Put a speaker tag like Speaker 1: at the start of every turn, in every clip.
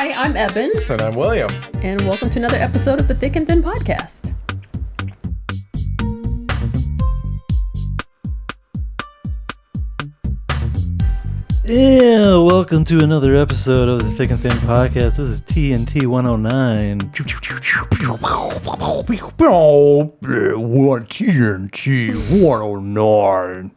Speaker 1: Hi, I'm Ebon.
Speaker 2: And I'm William.
Speaker 1: And welcome to another episode of the Thick and Thin Podcast.
Speaker 3: Yeah, welcome to another episode of the Thick and Thin Podcast. This is TNT 109.
Speaker 2: TNT 109.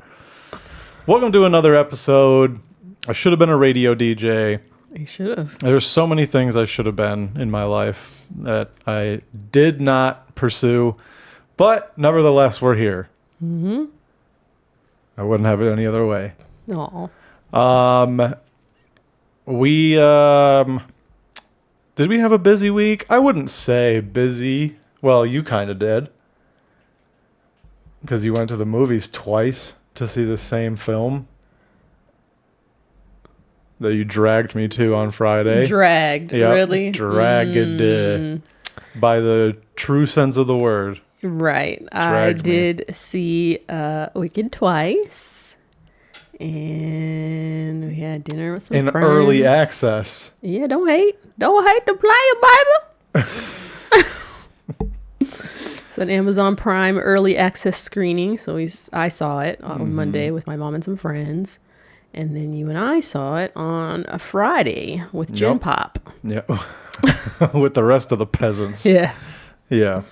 Speaker 2: Welcome to another episode. I should have been a radio DJ.
Speaker 1: You should have.
Speaker 2: There's so many things I should have been in my life that I did not pursue, but nevertheless, we're here. Mm-hmm. I wouldn't have it any other way.
Speaker 1: Aw.
Speaker 2: We did we have a busy week? I wouldn't say busy. Well, you kind of did. Because you went to the movies twice to see the same film that you dragged me to on Friday.
Speaker 1: Dragged,
Speaker 2: Yep,
Speaker 1: really?
Speaker 2: Dragged by the true sense of the word.
Speaker 1: Right.
Speaker 2: Dragged
Speaker 1: I did see Wicked twice. And we had dinner with some
Speaker 2: In
Speaker 1: friends.
Speaker 2: early access.
Speaker 1: Yeah, don't hate. Don't hate the player, baby. It's an Amazon Prime early access screening. So I saw it on Monday with my mom and some friends. And then you and I saw it on a Friday with Gin
Speaker 2: Yep.
Speaker 1: Pop.
Speaker 2: Yeah. With the rest of the peasants.
Speaker 1: Yeah.
Speaker 2: Yeah.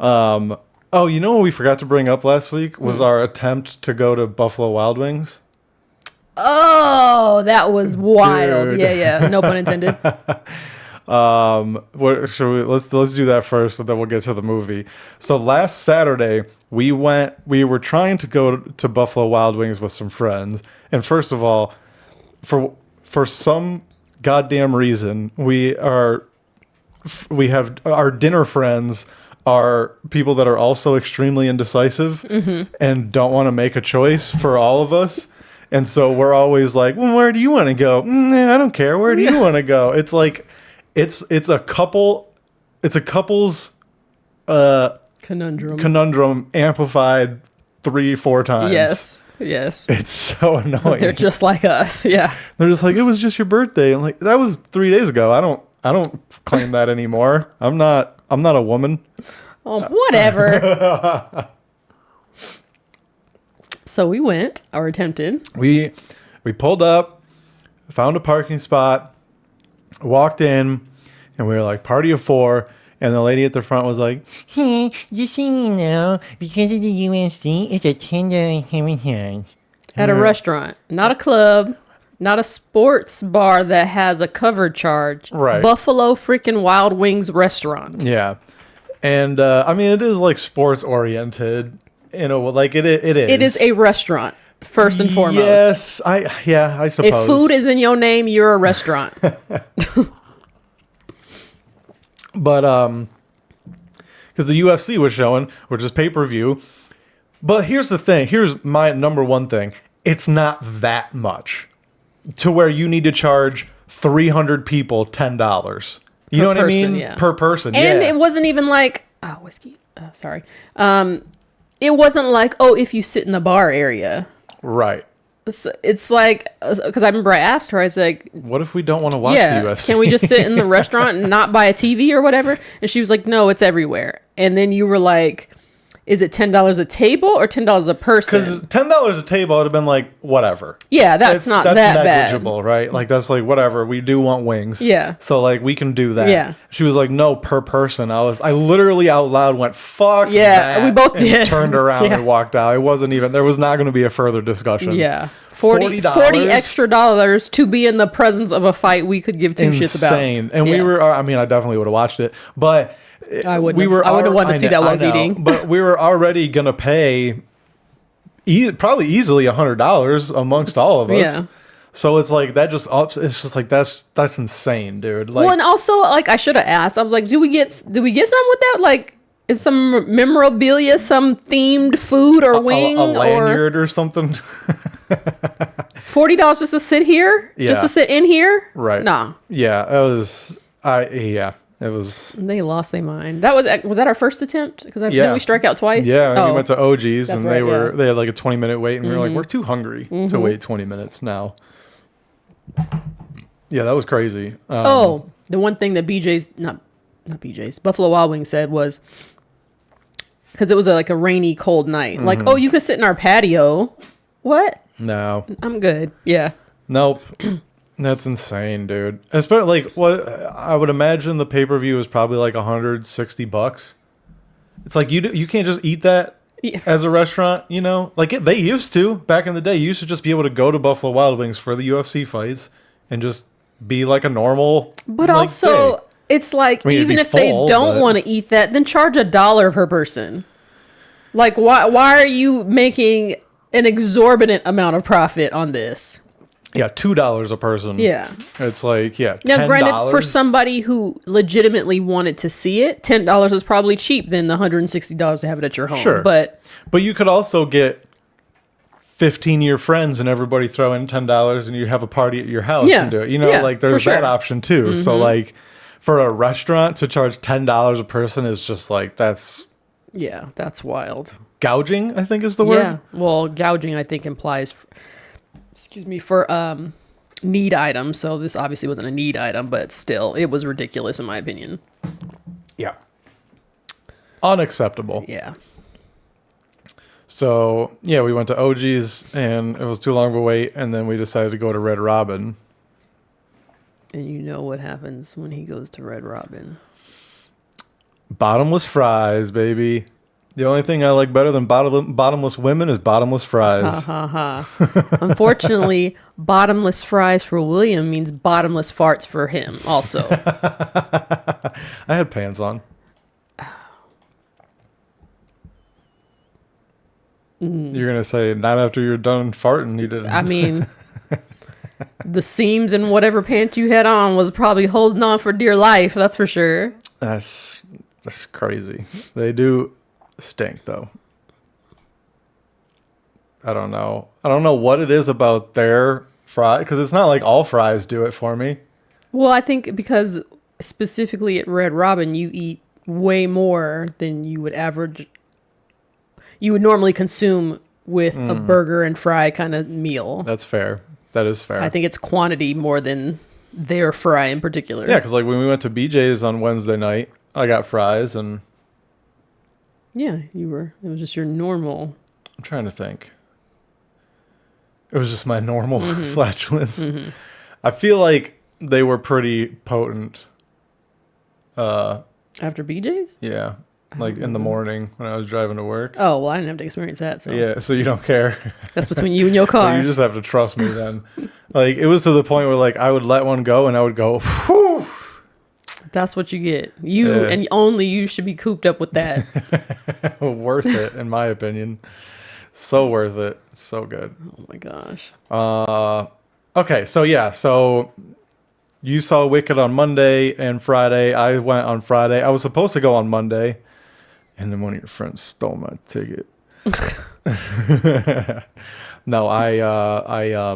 Speaker 2: Oh, you know what we forgot to bring up last week was our attempt to go to Buffalo Wild Wings.
Speaker 1: Oh, that was wild.
Speaker 2: Dude.
Speaker 1: Yeah. No pun intended.
Speaker 2: What should we let's do that first and then we'll get to the movie. So last Saturday we were trying to go to Buffalo Wild Wings with some friends. And first of all, for some goddamn reason, we have our dinner friends are people that are also extremely indecisive and don't want to make a choice for all of us. And so we're always like, well, where do you want to go? I don't care. Where do you want to go? It's like, it's a couple's conundrum amplified 3-4 times.
Speaker 1: Yes.
Speaker 2: It's so annoying.
Speaker 1: They're just like us. Yeah.
Speaker 2: They're just like, it was just your birthday. I'm like, that was 3 days ago. I don't claim that anymore. I'm not a woman.
Speaker 1: Whatever. So we went, or attempted.
Speaker 2: We pulled up, found a parking spot, walked in, and we were like, party of 4. And the lady at the front was like,
Speaker 3: Hey, just so you know, because of the UFC, it's a $10 hamburger.
Speaker 1: At a restaurant, not a club, not a sports bar that has a cover charge.
Speaker 2: Right.
Speaker 1: Buffalo freaking Wild Wings restaurant.
Speaker 2: yeah. And I mean, it is like sports oriented. Like it is.
Speaker 1: It is a restaurant, first and foremost.
Speaker 2: Yes, I suppose.
Speaker 1: If food is in your name, you're a restaurant.
Speaker 2: But because the UFC was showing, which is pay-per-view. But here's the thing. Here's my number one thing. It's not that much to where you need to charge 300 people $10. You know what
Speaker 1: person,
Speaker 2: I mean?
Speaker 1: yeah.
Speaker 2: Per person.
Speaker 1: And
Speaker 2: yeah.
Speaker 1: it wasn't even like, whiskey. Sorry. It wasn't like, if you sit in the bar area.
Speaker 2: Right.
Speaker 1: It's like, because I remember I asked her, I was like,
Speaker 2: What if we don't want to watch the UFC?
Speaker 1: can we just sit in the restaurant and not buy a TV or whatever? And she was like, no, it's everywhere. And then you were like, is it $10 a table or $10 a person?
Speaker 2: Because $10 a table would have been like, whatever.
Speaker 1: Yeah, that's not that bad.
Speaker 2: That's negligible, right? Like, that's like, whatever. We do want wings.
Speaker 1: Yeah.
Speaker 2: So, like, we can do that.
Speaker 1: Yeah.
Speaker 2: She was like, no, per person. I literally out loud went, fuck
Speaker 1: Yeah,
Speaker 2: that,
Speaker 1: we both
Speaker 2: and
Speaker 1: did.
Speaker 2: turned around
Speaker 1: Yeah.
Speaker 2: and walked out. It wasn't even, there was not going to be a further discussion.
Speaker 1: Yeah. $40 extra dollars to be in the presence of a fight we could give two shits about.
Speaker 2: Insane. And we were, I mean, I definitely would have watched it, but
Speaker 1: I wouldn't have wanted to see that while I was eating.
Speaker 2: But we were already going to pay probably easily $100 amongst all of us.
Speaker 1: Yeah.
Speaker 2: So it's like that just ups. It's just like that's insane, dude. Like,
Speaker 1: Well, and also, like, I should have asked. I was like, do we get some with that? Like, is some memorabilia, some themed food or wing
Speaker 2: a lanyard or something?
Speaker 1: $40 just to sit here?
Speaker 2: Yeah.
Speaker 1: Just to sit in here?
Speaker 2: Right.
Speaker 1: Nah.
Speaker 2: Yeah, it was. It was.
Speaker 1: They lost their mind. Was that our first attempt? Because
Speaker 2: Yeah.
Speaker 1: didn't we strike out twice?
Speaker 2: Yeah, and we went to OG's and
Speaker 1: right,
Speaker 2: they had like a 20-minute wait, and we were like, we're too hungry to wait 20 minutes now. Yeah, that was crazy.
Speaker 1: The one thing that not BJ's, Buffalo Wild Wings said was, because it was like a rainy, cold night. Like, oh, you could sit in our patio. What?
Speaker 2: No.
Speaker 1: I'm good. Yeah.
Speaker 2: Nope. That's insane, dude. Especially like what I would imagine the pay-per-view is probably like $160. It's like you can't just eat that as a restaurant, you know? Like they used to back in the day. You used to just be able to go to Buffalo Wild Wings for the UFC fights and just be like a normal.
Speaker 1: But
Speaker 2: like,
Speaker 1: also,
Speaker 2: day.
Speaker 1: it's like,
Speaker 2: I mean,
Speaker 1: even if
Speaker 2: full,
Speaker 1: they don't want to eat that, then charge $1 per person. Like, why are you making an exorbitant amount of profit on this?
Speaker 2: Yeah, $2 a person.
Speaker 1: Yeah.
Speaker 2: It's like, $10.
Speaker 1: Now, granted, for somebody who legitimately wanted to see it, $10 is probably cheap than the $160 to have it at your home.
Speaker 2: Sure.
Speaker 1: But
Speaker 2: you could also get 15-year friends and everybody throw in $10 and you have a party at your house and do it. You know, like there's that option too. So like for a restaurant to charge $10 a person is just like, that's
Speaker 1: wild.
Speaker 2: Gouging, I think is the word.
Speaker 1: Yeah. Well, gouging, I think, implies, for need items. So this obviously wasn't a need item, but still, it was ridiculous in my opinion.
Speaker 2: Yeah. Unacceptable.
Speaker 1: Yeah.
Speaker 2: So, yeah, we went to OG's and it was too long of a wait. And then we decided to go to Red Robin.
Speaker 1: And you know what happens when he goes to Red Robin.
Speaker 2: Bottomless fries, baby. The only thing I like better than bottomless women is bottomless fries.
Speaker 1: Ha ha ha. Unfortunately, bottomless fries for William means bottomless farts for him also.
Speaker 2: I had pants on. You're going to say, not after you're done farting, you didn't.
Speaker 1: I mean, the seams in whatever pants you had on was probably holding on for dear life, that's for sure.
Speaker 2: That's crazy. They do stink, though. I don't know. I don't know what it is about their fry, because it's not like all fries do it for me.
Speaker 1: Well, I think because specifically at Red Robin, you eat way more than you would normally consume with a burger and fry kind of meal.
Speaker 2: That's fair. That is fair.
Speaker 1: I think it's quantity more than their fry in particular.
Speaker 2: Yeah, because like when we went to BJ's on Wednesday night, I got fries and...
Speaker 1: Yeah, it was just your normal...
Speaker 2: I'm trying to think. It was just my normal flatulence. Mm-hmm. I feel like they were pretty potent.
Speaker 1: After BJ's?
Speaker 2: Yeah. Like in the morning when I was driving to work.
Speaker 1: Oh, well, I didn't have to experience that. So
Speaker 2: yeah, so you don't care.
Speaker 1: That's between you and your car.
Speaker 2: So you just have to trust me then. Like it was to the point where like I would let one go and I would go, whew.
Speaker 1: That's what you get. And only you should be cooped up with that.
Speaker 2: Worth it, in my opinion. So worth it. It's so good.
Speaker 1: Oh my gosh.
Speaker 2: Okay, so yeah, so you saw Wicked on Monday and Friday. I went on Friday. I was supposed to go on Monday. And then one of your friends stole my ticket. No, I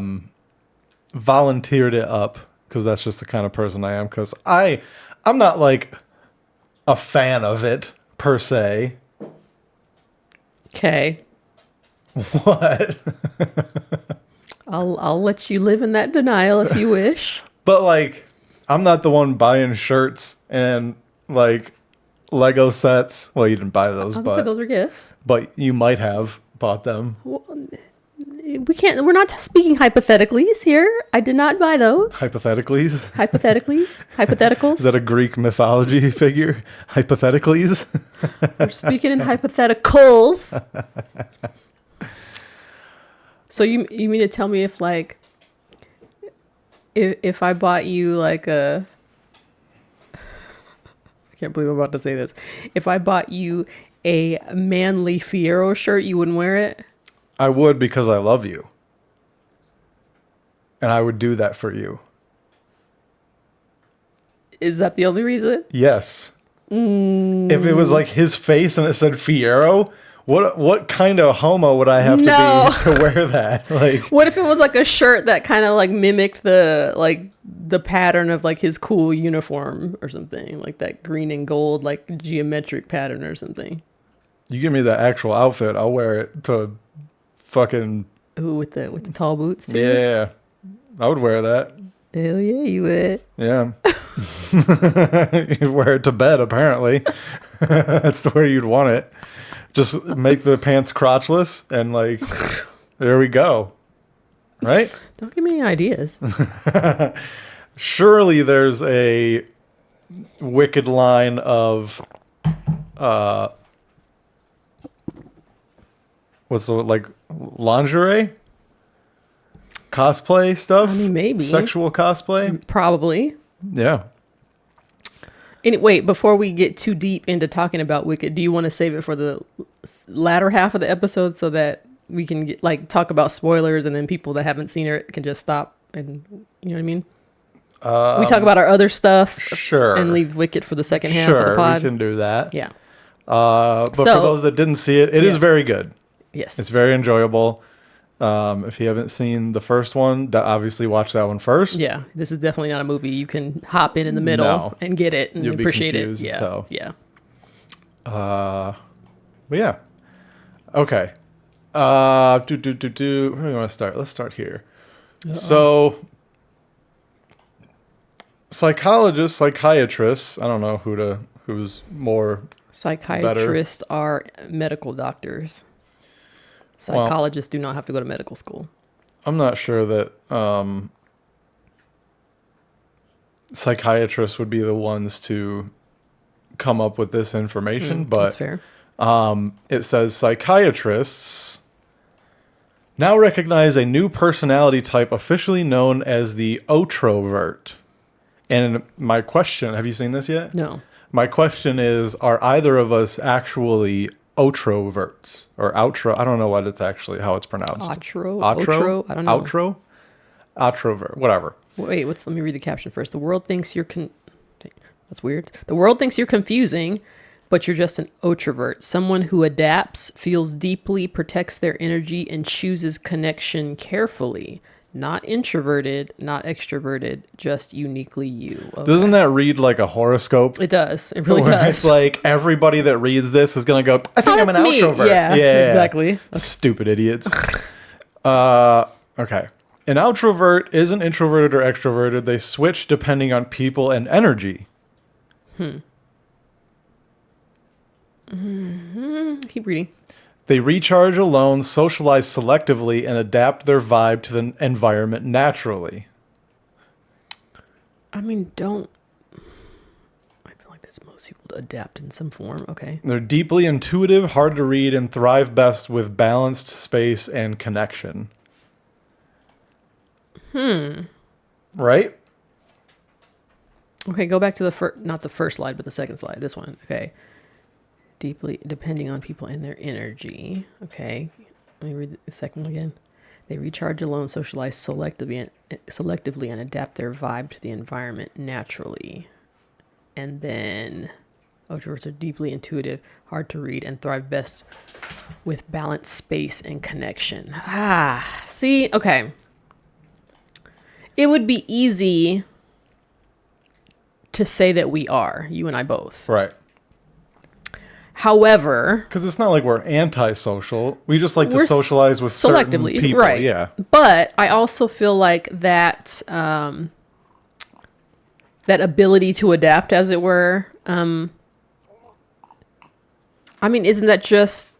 Speaker 2: volunteered it up because that's just the kind of person I am. Because I'm not like a fan of it per se.
Speaker 1: Okay.
Speaker 2: What?
Speaker 1: I'll let you live in that denial if you wish.
Speaker 2: But like, I'm not the one buying shirts and like Lego sets. Well, you didn't buy those, but
Speaker 1: those are gifts.
Speaker 2: But you might have bought them.
Speaker 1: Well, we're not speaking hypotheticals here. I did not buy those.
Speaker 2: Hypotheticals?
Speaker 1: Hypotheticals?
Speaker 2: Is that a Greek mythology figure? Hypotheticals?
Speaker 1: We're speaking in hypotheticals. So you mean to tell me if like if I bought you like a... I can't believe I'm about to say this. If I bought you a manly Fiero shirt, you wouldn't wear it?
Speaker 2: I would, because I love you. And I would do that for you.
Speaker 1: Is that the only reason?
Speaker 2: Yes. If it was like his face and it said Fiero, what kind of homo would I have to be to wear that? Like,
Speaker 1: what if it was like a shirt that kind of like mimicked the pattern of like his cool uniform or something, like that green and gold like geometric pattern or something?
Speaker 2: You give me the actual outfit, I'll wear it to fucking...
Speaker 1: Ooh, with the tall boots too?
Speaker 2: Yeah, I would wear that.
Speaker 1: Hell yeah, you would.
Speaker 2: Yeah. You wear it to bed, apparently. That's where you'd want it. Just make the pants crotchless and like, there we go. Right?
Speaker 1: Don't give me any ideas.
Speaker 2: Surely there's a wicked line of what's the like lingerie? Cosplay stuff?
Speaker 1: I mean, maybe.
Speaker 2: Sexual cosplay?
Speaker 1: Probably.
Speaker 2: Yeah.
Speaker 1: Wait, before we get too deep into talking about Wicked, do you want to save it for the latter half of the episode so that we can get, like talk about spoilers and then people that haven't seen it can just stop and you know what I mean? We talk about our other stuff,
Speaker 2: Sure.
Speaker 1: and leave Wicked for the second half of the
Speaker 2: Sure,
Speaker 1: pod.
Speaker 2: we can do that.
Speaker 1: Yeah.
Speaker 2: But
Speaker 1: So-
Speaker 2: for those that didn't see it, it is
Speaker 1: Yeah.
Speaker 2: very good.
Speaker 1: Yes.
Speaker 2: It's very enjoyable. If you haven't seen the first one, obviously watch that one first.
Speaker 1: Yeah, this is definitely not a movie you can hop in the middle
Speaker 2: No.
Speaker 1: and get it and
Speaker 2: You'll be
Speaker 1: appreciate it.
Speaker 2: confused,
Speaker 1: Yeah.
Speaker 2: so.
Speaker 1: Yeah.
Speaker 2: But yeah. Okay. Where do we want to start? Let's start here. So, psychiatrists, I don't know who's more.
Speaker 1: Psychiatrists are medical doctors. Psychologists do not have to go to medical school.
Speaker 2: I'm not sure that psychiatrists would be the ones to come up with this information,
Speaker 1: That's
Speaker 2: but
Speaker 1: fair.
Speaker 2: it says psychiatrists now recognize a new personality type officially known as the introvert. And my question, have you seen this yet?
Speaker 1: No.
Speaker 2: My question is, are either of us actually introverts or outro? I don't know what it's actually, how it's pronounced.
Speaker 1: Outro? I don't know.
Speaker 2: Outro? Outrovert, whatever.
Speaker 1: Wait, let me read the caption first. The world thinks you're that's weird. The world thinks you're confusing, but you're just an introvert. Someone who adapts, feels deeply, protects their energy, and chooses connection carefully. Not introverted, not extroverted, just uniquely you. Okay.
Speaker 2: Doesn't that read like a horoscope?
Speaker 1: It does. It really
Speaker 2: Where
Speaker 1: does.
Speaker 2: It's like everybody that reads this is going to go, I think I'm an
Speaker 1: that's me.
Speaker 2: outrovert.
Speaker 1: Yeah, exactly.
Speaker 2: Stupid idiots. Okay. An outrovert isn't introverted or extroverted. They switch depending on people and energy.
Speaker 1: Keep reading.
Speaker 2: They recharge alone, socialize selectively, and adapt their vibe to the environment naturally.
Speaker 1: I mean, I feel like that's most people to adapt in some form. Okay.
Speaker 2: They're deeply intuitive, hard to read, and thrive best with balanced space and connection. Right?
Speaker 1: Okay, go back to not the first slide, but the second slide. This one. Okay. Deeply depending on people and their energy. Okay. Let me read the second one again. They recharge alone, socialize selectively, and adapt their vibe to the environment naturally. And then introverts are deeply intuitive, hard to read, and thrive best with balanced space and connection. See, okay. It would be easy to say that we are, you and I both.
Speaker 2: Right.
Speaker 1: However,
Speaker 2: Because it's not like we're antisocial. We just like to
Speaker 1: We're
Speaker 2: socialize with certain
Speaker 1: selectively,
Speaker 2: people.
Speaker 1: right?
Speaker 2: Yeah.
Speaker 1: But I also feel like that that ability to adapt, as it were. I mean, isn't that just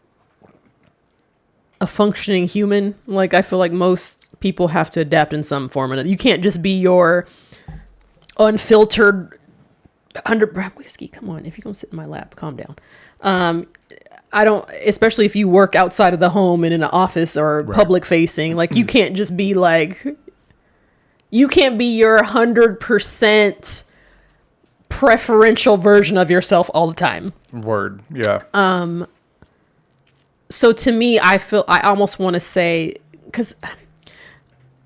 Speaker 1: a functioning human? Like, I feel like most people have to adapt in some form, and you can't just be your unfiltered 100 whiskey. Come on, if you're gonna sit in my lap, calm down. I don't, especially if you work outside of the home and in an office or public facing, like you can't just be like, you can't be your 100% preferential version of yourself all the time.
Speaker 2: Word. Yeah.
Speaker 1: So to me, I almost want to say, because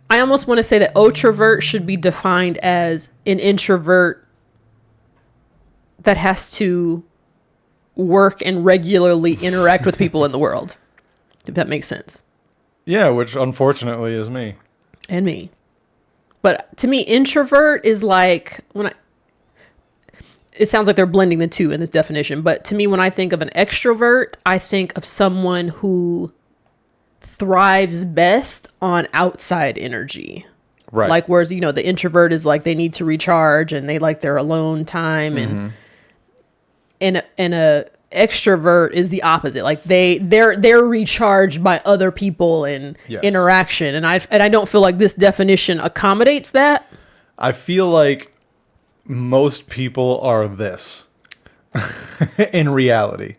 Speaker 1: I almost want to say that introvert should be defined as an introvert that has to work and regularly interact with people in the world, if that makes sense.
Speaker 2: Yeah, which unfortunately is me.
Speaker 1: And me. But to me, introvert is like, it sounds like they're blending the two in this definition, but to me, when I think of an extrovert, I think of someone who thrives best on outside energy.
Speaker 2: Right.
Speaker 1: Like, whereas, the introvert is like, they need to recharge and they like their alone time. And a extrovert is the opposite. Like they're recharged by other people and
Speaker 2: Yes.
Speaker 1: interaction. And I don't feel like this definition accommodates that.
Speaker 2: I feel like most people are this in reality.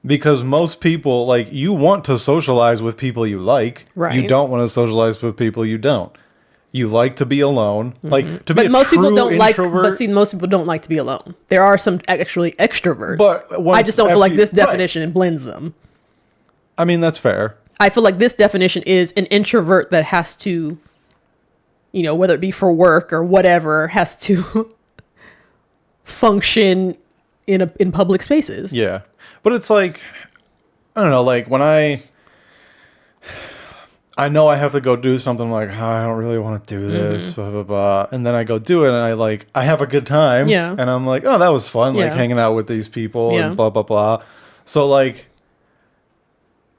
Speaker 2: Because most people, like, you want to socialize with people you like.
Speaker 1: Right.
Speaker 2: You don't want to socialize with people you don't. You like to be alone. Like, to be
Speaker 1: But
Speaker 2: a
Speaker 1: most
Speaker 2: true
Speaker 1: people don't
Speaker 2: introvert.
Speaker 1: like. But see, most people don't like to be alone. There are some actually extroverts.
Speaker 2: But
Speaker 1: I just don't feel like this
Speaker 2: right.
Speaker 1: definition blends them.
Speaker 2: I mean, that's fair.
Speaker 1: I feel like this definition is an introvert that has to, whether it be for work or whatever, has to function in public spaces.
Speaker 2: Yeah. But it's like, I don't know, like when I know I have to go do something, like, oh, I don't really want to do this, blah, blah, blah. And then I go do it and I have a good time.
Speaker 1: Yeah.
Speaker 2: And I'm like, oh, that was fun, like
Speaker 1: Yeah.
Speaker 2: hanging out with these people
Speaker 1: Yeah.
Speaker 2: and blah, blah, blah. So like,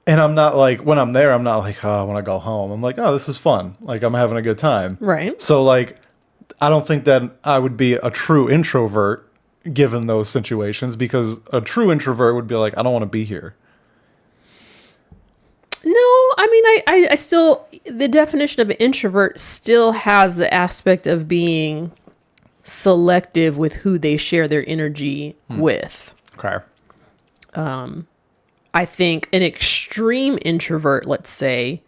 Speaker 2: and I'm not like, when I'm there, I'm not like, oh, I want to go home. I'm like, oh, this is fun. Like, I'm having a good time.
Speaker 1: Right.
Speaker 2: So like, I don't think that I would be a true introvert given those situations, because a true introvert would be like, I don't want to be here.
Speaker 1: No, I mean, I still, the definition of an introvert still has the aspect of being selective with who they share their energy with.
Speaker 2: Okay.
Speaker 1: I think an extreme introvert, let's say,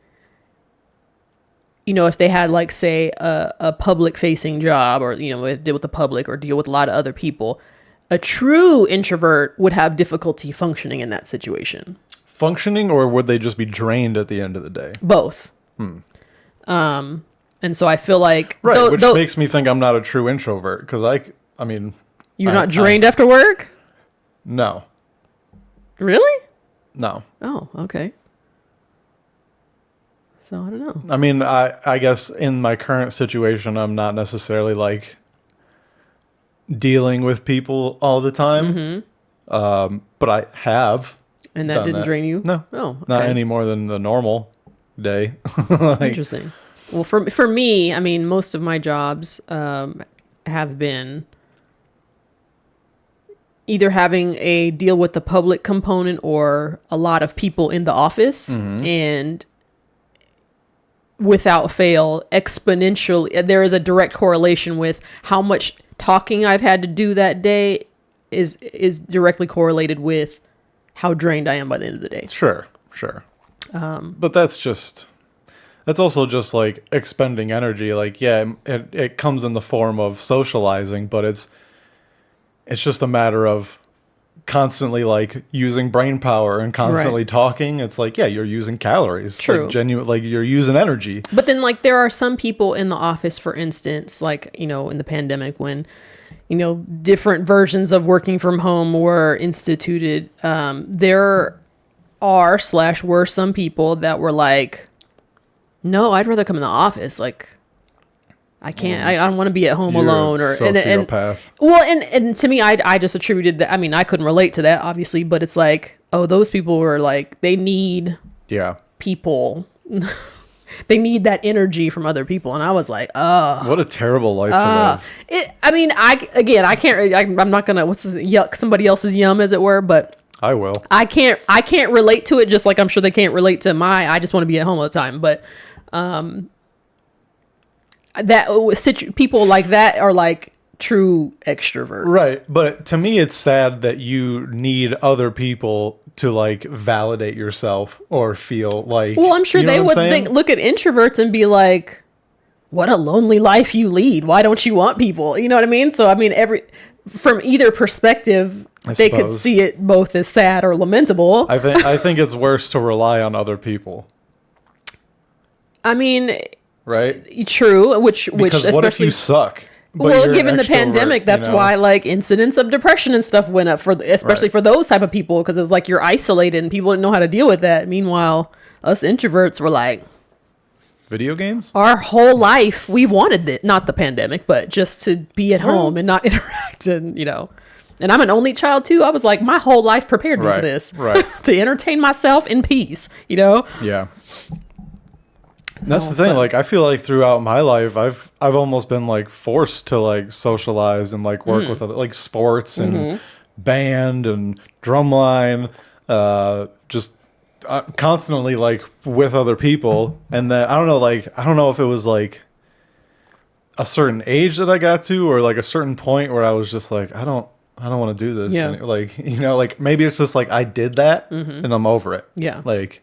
Speaker 1: if they had, like, say, a public facing job, or, deal with the public or deal with a lot of other people, a true introvert would have difficulty functioning in that situation.
Speaker 2: Functioning, or would they just be drained at the end of the day?
Speaker 1: Both. And so I feel like,
Speaker 2: Right, which makes me think I'm not a true introvert, because I mean...
Speaker 1: You're not drained after work?
Speaker 2: No.
Speaker 1: Really?
Speaker 2: No.
Speaker 1: Oh, okay. So I don't know.
Speaker 2: I mean, I guess in my current situation, I'm not necessarily, like, dealing with people all the time. But I have.
Speaker 1: And that
Speaker 2: done
Speaker 1: didn't drain you?
Speaker 2: No.
Speaker 1: Oh, okay.
Speaker 2: Not any more than the normal day. Like,
Speaker 1: Interesting. Well, for me, I mean, most of my jobs have been either having a deal with the public component or a lot of people in the office, and without fail, exponentially, there is a direct correlation with how much talking I've had to do that day is directly correlated with how drained I am by the end of the day.
Speaker 2: Sure. But that's also just like expending energy. Like, yeah, it comes in the form of socializing, but it's just a matter of constantly like using brain power and constantly talking. It's like, yeah, you're using calories.
Speaker 1: True.
Speaker 2: Like, genuine, like you're using energy.
Speaker 1: But then, like, there are some people in the office, for instance, like, in the pandemic when, different versions of working from home were instituted. There were some people that were like, no, I'd rather come in the office. Like, I can't, I don't want to be at home
Speaker 2: You're
Speaker 1: alone.
Speaker 2: a sociopath.
Speaker 1: And to me, I just attributed that. I mean, I couldn't relate to that, obviously, but it's like, oh, those people were like, they need people. They need that energy from other people. And I was like, oh.
Speaker 2: What a terrible life to live.
Speaker 1: I can't, I'm not going to, yuck somebody else's yum, as it were, but
Speaker 2: I will.
Speaker 1: I can't relate to it, just like I'm sure they can't relate to I just want to be at home all the time. But people like that are like true extroverts.
Speaker 2: Right. But to me, it's sad that you need other people to like validate yourself or feel like,
Speaker 1: well, I'm sure they would look at introverts and be like, what a lonely life you lead. Why don't you want people? You know what I mean? So, I mean, from either perspective, they could see it both as sad or lamentable.
Speaker 2: I think it's worse to rely on other people.
Speaker 1: I mean,
Speaker 2: right?
Speaker 1: True. Which
Speaker 2: especially, what if you suck?
Speaker 1: Well, given the pandemic, that's why like incidents of depression and stuff went up especially for those type of people, because it was like you're isolated and people didn't know how to deal with that. Meanwhile, us introverts were like,
Speaker 2: video games.
Speaker 1: Our whole life we've wanted it, not the pandemic, but just to be at home and not interact, and And I'm an only child too. I was like, my whole life prepared me for this,
Speaker 2: right?
Speaker 1: To entertain myself in peace,
Speaker 2: Yeah. That's the thing. Like, I feel like throughout my life, I've almost been like forced to like socialize and like work with other like sports and band and drumline, just constantly like with other people. And then I don't know, like I don't know if it was like a certain age that I got to, or like a certain point where I was just like, I don't want to do this.
Speaker 1: Yeah.
Speaker 2: And, like, you know, like maybe it's just like I did that and I'm over it.
Speaker 1: Yeah.
Speaker 2: Like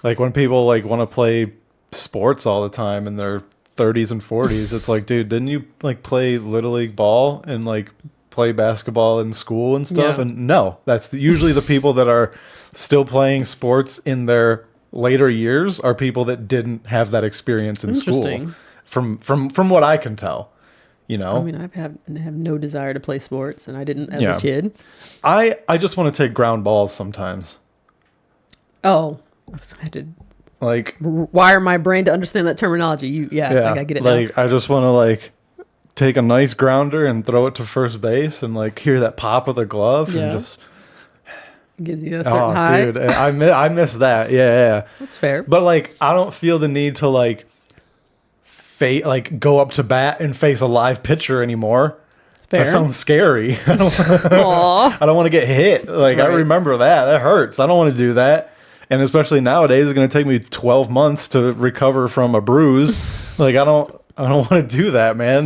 Speaker 2: when people like want to play sports all the time in their 30s and 40s, it's like, dude, didn't you like play little league ball and like play basketball in school and stuff?
Speaker 1: Yeah.
Speaker 2: And no, that's usually the people that are still playing sports in their later years are people that didn't have that experience in school. From what I can tell, you know.
Speaker 1: I mean, I have no desire to play sports, and I didn't as a kid.
Speaker 2: I just want to take ground balls sometimes.
Speaker 1: Oh, I had to
Speaker 2: like
Speaker 1: wire my brain to understand that terminology. Like, I get it
Speaker 2: like
Speaker 1: now.
Speaker 2: I just want to like take a nice grounder and throw it to first base and like hear that pop of the glove and just
Speaker 1: gives you a certain high.
Speaker 2: Dude, I miss that. Yeah.
Speaker 1: That's fair.
Speaker 2: But like I don't feel the need to like go up to bat and face a live pitcher anymore.
Speaker 1: Fair.
Speaker 2: That sounds scary. I don't want to get hit. Like I remember that hurts. I don't want to do that. And especially nowadays, it's going to take me 12 months to recover from a bruise. Like I don't want to do that, man.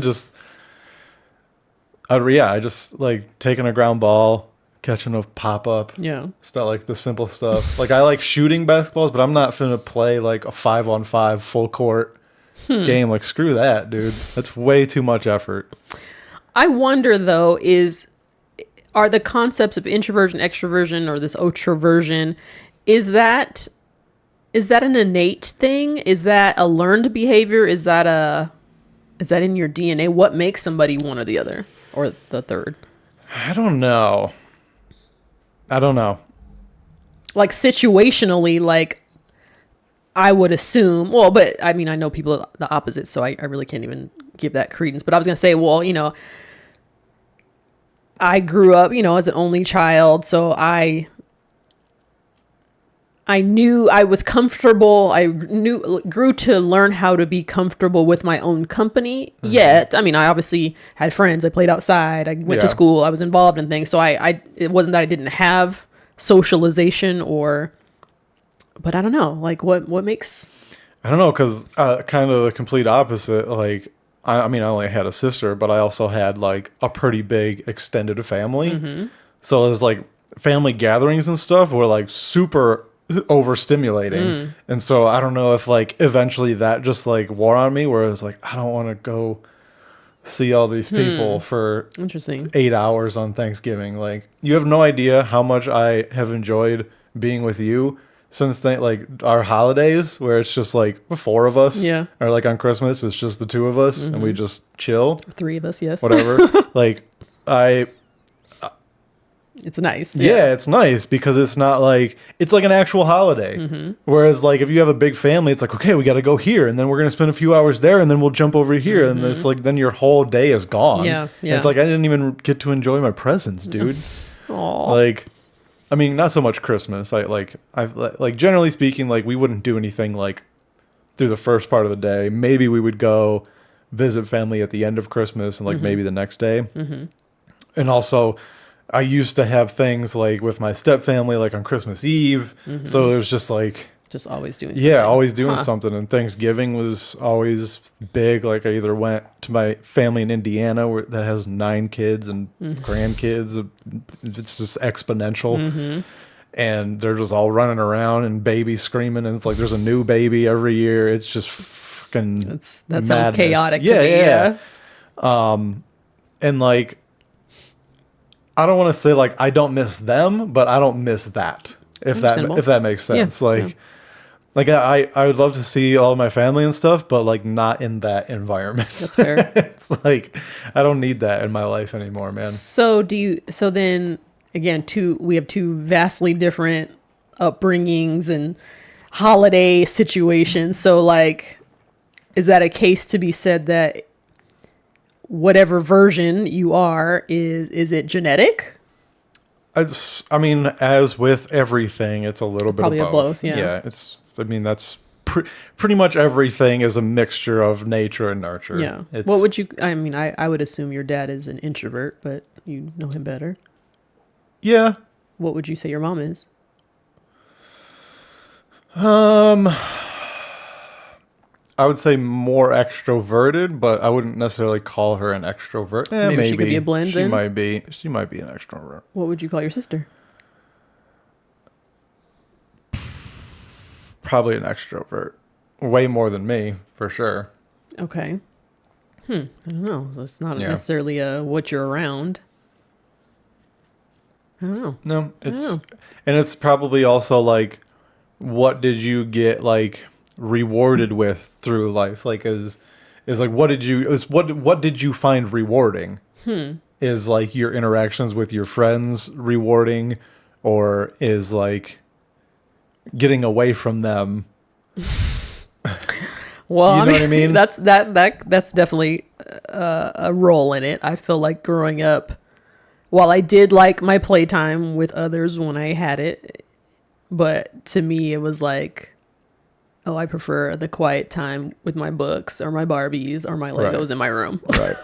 Speaker 2: I just like taking a ground ball, catching a pop up.
Speaker 1: Yeah.
Speaker 2: Stuff like the simple stuff. Like I like shooting basketballs, but I'm not finna play like a 5-on-5 full court game. Like screw that, dude. That's way too much effort.
Speaker 1: I wonder though, are the concepts of introversion, extroversion, or this outroversion, is that an innate thing? Is that a learned behavior? Is that in your DNA? What makes somebody one or the other or the third?
Speaker 2: I don't know.
Speaker 1: Like situationally, like I would assume. Well, but I mean, I know people are the opposite, so I really can't even give that credence. But I was gonna say, well, you know, I grew up, you know, as an only child, so I knew I was comfortable. I grew to learn how to be comfortable with my own company. Yet, I mean, I obviously had friends. I played outside. I went to school. I was involved in things. So it wasn't that I didn't have socialization but I don't know. Like what makes...
Speaker 2: I don't know, because kind of the complete opposite. Like, I mean, I only had a sister, but I also had like a pretty big extended family. So there's like family gatherings and stuff were like super overstimulating. And so I don't know if like eventually that just like wore on me, where it's like, I don't want to go see all these people for
Speaker 1: interesting
Speaker 2: 8 hours on Thanksgiving. Like, you have no idea how much I have enjoyed being with you since like our holidays, where it's just like the four of us, or like on Christmas it's just the two of us and we just chill,
Speaker 1: three of us, yes,
Speaker 2: whatever. Like
Speaker 1: it's nice.
Speaker 2: Yeah, it's nice because it's not like, it's like an actual holiday. Whereas like if you have a big family, it's like, okay, we got to go here and then we're going to spend a few hours there and then we'll jump over here. And it's like, then your whole day is gone.
Speaker 1: Yeah.
Speaker 2: And it's like, I didn't even get to enjoy my presents, dude.
Speaker 1: Aww.
Speaker 2: Like, I mean, not so much Christmas. I generally speaking, like we wouldn't do anything like through the first part of the day. Maybe we would go visit family at the end of Christmas and like maybe the next day. And also, I used to have things like with my step family, like on Christmas Eve. So it was just like,
Speaker 1: just always doing something.
Speaker 2: Yeah, always doing something. And Thanksgiving was always big. Like I either went to my family in Indiana that has 9 kids and grandkids. It's just exponential. And they're just all running around and babies screaming. And it's like there's a new baby every year. It's just fucking
Speaker 1: that sounds chaotic to me. Yeah.
Speaker 2: And like, I don't want to say like I don't miss them, but I don't miss that. If that makes sense. Like I would love to see all my family and stuff, but like not in that environment.
Speaker 1: That's fair.
Speaker 2: It's like I don't need that in my life anymore, man.
Speaker 1: So then again, we have two vastly different upbringings and holiday situations. So like, is that a case to be said that whatever version you are, is it genetic?
Speaker 2: I mean, as with everything, it's a little bit
Speaker 1: Probably
Speaker 2: of both.
Speaker 1: Yeah.
Speaker 2: Yeah, that's pretty much everything is a mixture of nature and nurture.
Speaker 1: Yeah.
Speaker 2: It's,
Speaker 1: What would you? I mean, I would assume your dad is an introvert, but you know him better.
Speaker 2: yeah.
Speaker 1: What would you say your mom is?
Speaker 2: I would say more extroverted, but I wouldn't necessarily call her an extrovert.
Speaker 1: So maybe she could be a blend
Speaker 2: She
Speaker 1: then?
Speaker 2: might be. She might be an extrovert.
Speaker 1: What would you call your sister?
Speaker 2: Probably an extrovert. Way more than me, for sure.
Speaker 1: Okay. I don't know. So it's not
Speaker 2: Yeah.
Speaker 1: necessarily what you're around. I don't know.
Speaker 2: No, it's
Speaker 1: know.
Speaker 2: and it's probably also like, what did you get like rewarded with through life? Like is like what did you find rewarding? Is like your interactions with your friends rewarding, or is like getting away from them?
Speaker 1: Well,
Speaker 2: You know what I mean?
Speaker 1: That's definitely a role in it. I feel like growing up, while I did like my playtime with others when I had it, but to me it was like, oh, I prefer the quiet time with my books or my Barbies or my Legos
Speaker 2: Right.
Speaker 1: in my room,
Speaker 2: Right.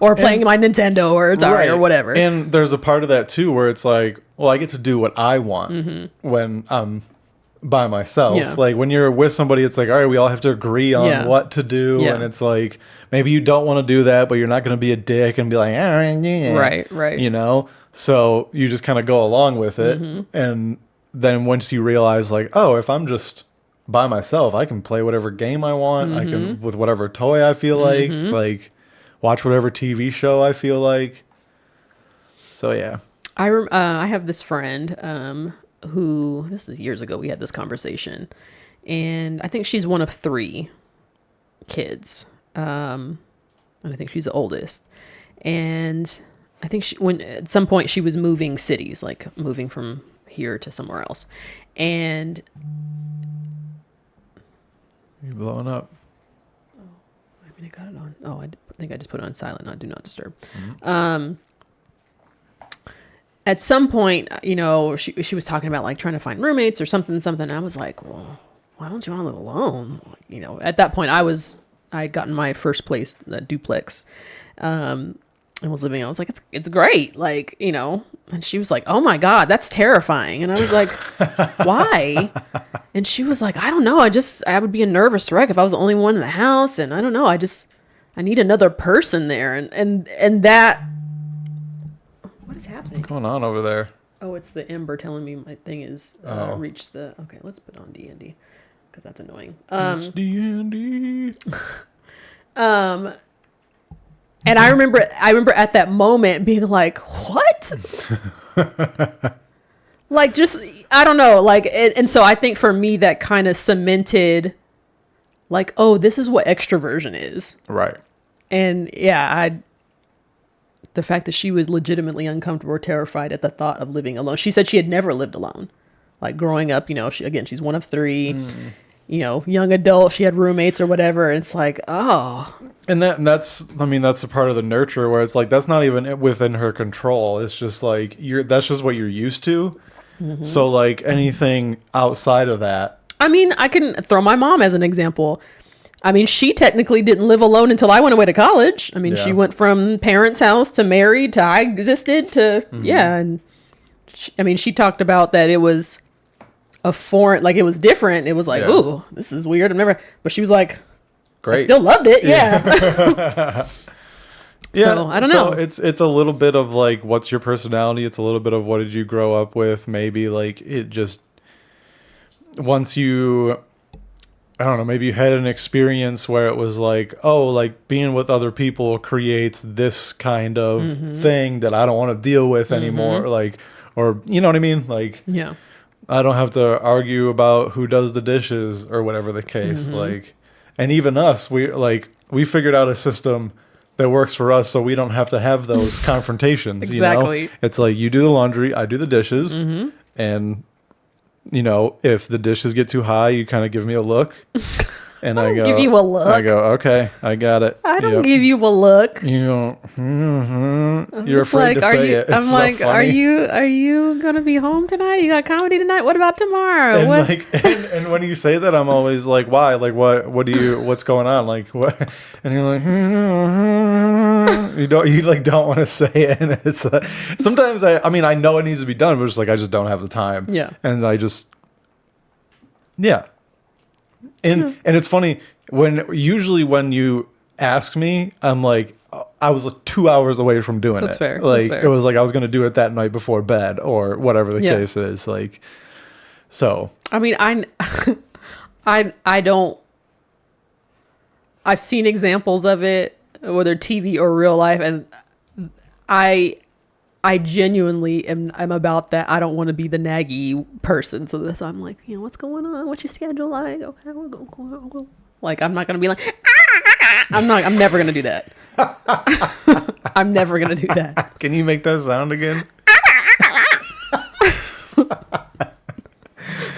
Speaker 1: or playing my Nintendo or Atari or whatever.
Speaker 2: And there's a part of that too where it's like, well, I get to do what I want when I'm by myself.
Speaker 1: Yeah.
Speaker 2: Like when you're with somebody, it's like, all right, we all have to agree on
Speaker 1: Yeah.
Speaker 2: what to do.
Speaker 1: Yeah.
Speaker 2: And it's like, maybe you don't want to do that, but you're not going to be a dick and be like, I don't wanna do that.
Speaker 1: Right.
Speaker 2: You know? So you just kind of go along with it. And then once you realize like, oh, if I'm just by myself, I can play whatever game I want. I can, with whatever toy I feel like watch whatever TV show I feel like. So yeah.
Speaker 1: I have this friend who, this is years ago, we had this conversation, and I think she's one of 3 kids, and I think she's the oldest, and I think when at some point she was moving cities, like moving from here to somewhere else, and
Speaker 2: You blowing up.
Speaker 1: I mean, I got it on. Oh, I think I just put it on silent, not do not disturb. At some point, you know, she was talking about like trying to find roommates or something. I was like, well, why don't you want to live alone? You know, at that point, I'd gotten my first place, the duplex, and was living. I was like, it's great, like, you know. And she was like, oh my God, that's terrifying. And I was like, why? And she was like, I don't know. I would be a nervous wreck if I was the only one in the house. And I don't know. I need another person there. And that, what is happening?
Speaker 2: What's going on over there?
Speaker 1: Oh, it's the Ember telling me my thing is reached the, okay, let's put on D&D because that's annoying.
Speaker 2: It's D&D.
Speaker 1: And I remember at that moment being like, what? Like, just, I don't know. Like, and so I think for me, that kind of cemented like, oh, this is what extroversion is.
Speaker 2: Right.
Speaker 1: And yeah, the fact that she was legitimately uncomfortable or terrified at the thought of living alone. She said she had never lived alone. Like growing up, you know, she's one of 3, you know, young adult. She had roommates or whatever. And it's like, oh.
Speaker 2: And that's a part of the nurture where it's like, that's not even within her control. It's just like, that's just what you're used to. So like anything outside of that.
Speaker 1: I mean, I can throw my mom as an example. I mean, she technically didn't live alone until I went away to college. I mean, she went from parents' house to married to I existed to, yeah. And she talked about that it was a foreign, like it was different. It was like, ooh, this is weird. But she was like,
Speaker 2: great.
Speaker 1: I still loved it. Yeah. So, I don't know.
Speaker 2: It's a little bit of like, what's your personality? It's a little bit of what did you grow up with? Maybe like it just, once you, I don't know, maybe you had an experience where it was like, oh, like being with other people creates this kind of thing that I don't want to deal with anymore. Like, or you know what I mean? Like,
Speaker 1: Yeah.
Speaker 2: I don't have to argue about who does the dishes or whatever the case. Like, and even us, we figured out a system that works for us, so we don't have to have those confrontations.
Speaker 1: Exactly.
Speaker 2: You know? It's like you do the laundry, I do the dishes, and you know, if the dishes get too high, you kind of give me a look, And
Speaker 1: I don't give you a look.
Speaker 2: I go, okay, I got it.
Speaker 1: I don't give you a look.
Speaker 2: You go, you're
Speaker 1: Just
Speaker 2: afraid to
Speaker 1: are
Speaker 2: say
Speaker 1: you,
Speaker 2: it. It's
Speaker 1: I'm
Speaker 2: so
Speaker 1: like,
Speaker 2: funny.
Speaker 1: are you gonna be home tonight? You got comedy tonight? What about tomorrow?
Speaker 2: And
Speaker 1: What?
Speaker 2: like, and when you say that, I'm always like, why? Like, what's going on? Like, what? And you're like, you don't want to say it. And it's sometimes I mean, I know it needs to be done, but it's like I just don't have the time.
Speaker 1: Yeah.
Speaker 2: And I just, yeah. And it's funny usually when you ask me, I'm like, I was like 2 hours away from doing
Speaker 1: That's
Speaker 2: it.
Speaker 1: fair.
Speaker 2: Like
Speaker 1: That's fair.
Speaker 2: it was like I was going to do it that night before bed or whatever the case is. Like, so.
Speaker 1: I mean, I don't. I've seen examples of it, whether TV or real life, and I genuinely am about that. I don't want to be the naggy person. So I'm like, what's going on? What's your schedule like? Okay, we'll go. Like, I'm not going to be like, I'm never going to do that. I'm never going to do that.
Speaker 2: Can you make that sound again?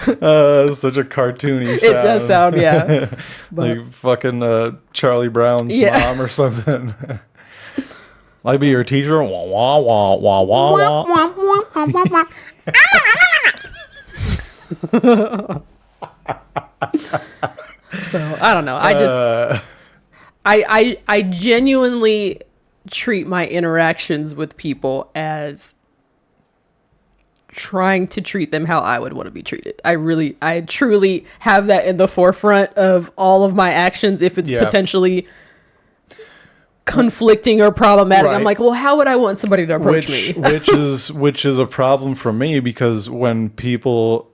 Speaker 2: Such a cartoony sound.
Speaker 1: It does sound, yeah.
Speaker 2: Like fucking Charlie Brown's mom or something. I'll be your teacher. Wah, wah, wah, wah, wah, wah.
Speaker 1: So I don't know. I just I genuinely treat my interactions with people as trying to treat them how I would want to be treated. I truly have that in the forefront of all of my actions if it's potentially conflicting or problematic.
Speaker 2: Right.
Speaker 1: I'm like, well, how would I want somebody to approach me?
Speaker 2: which is a problem for me, because when people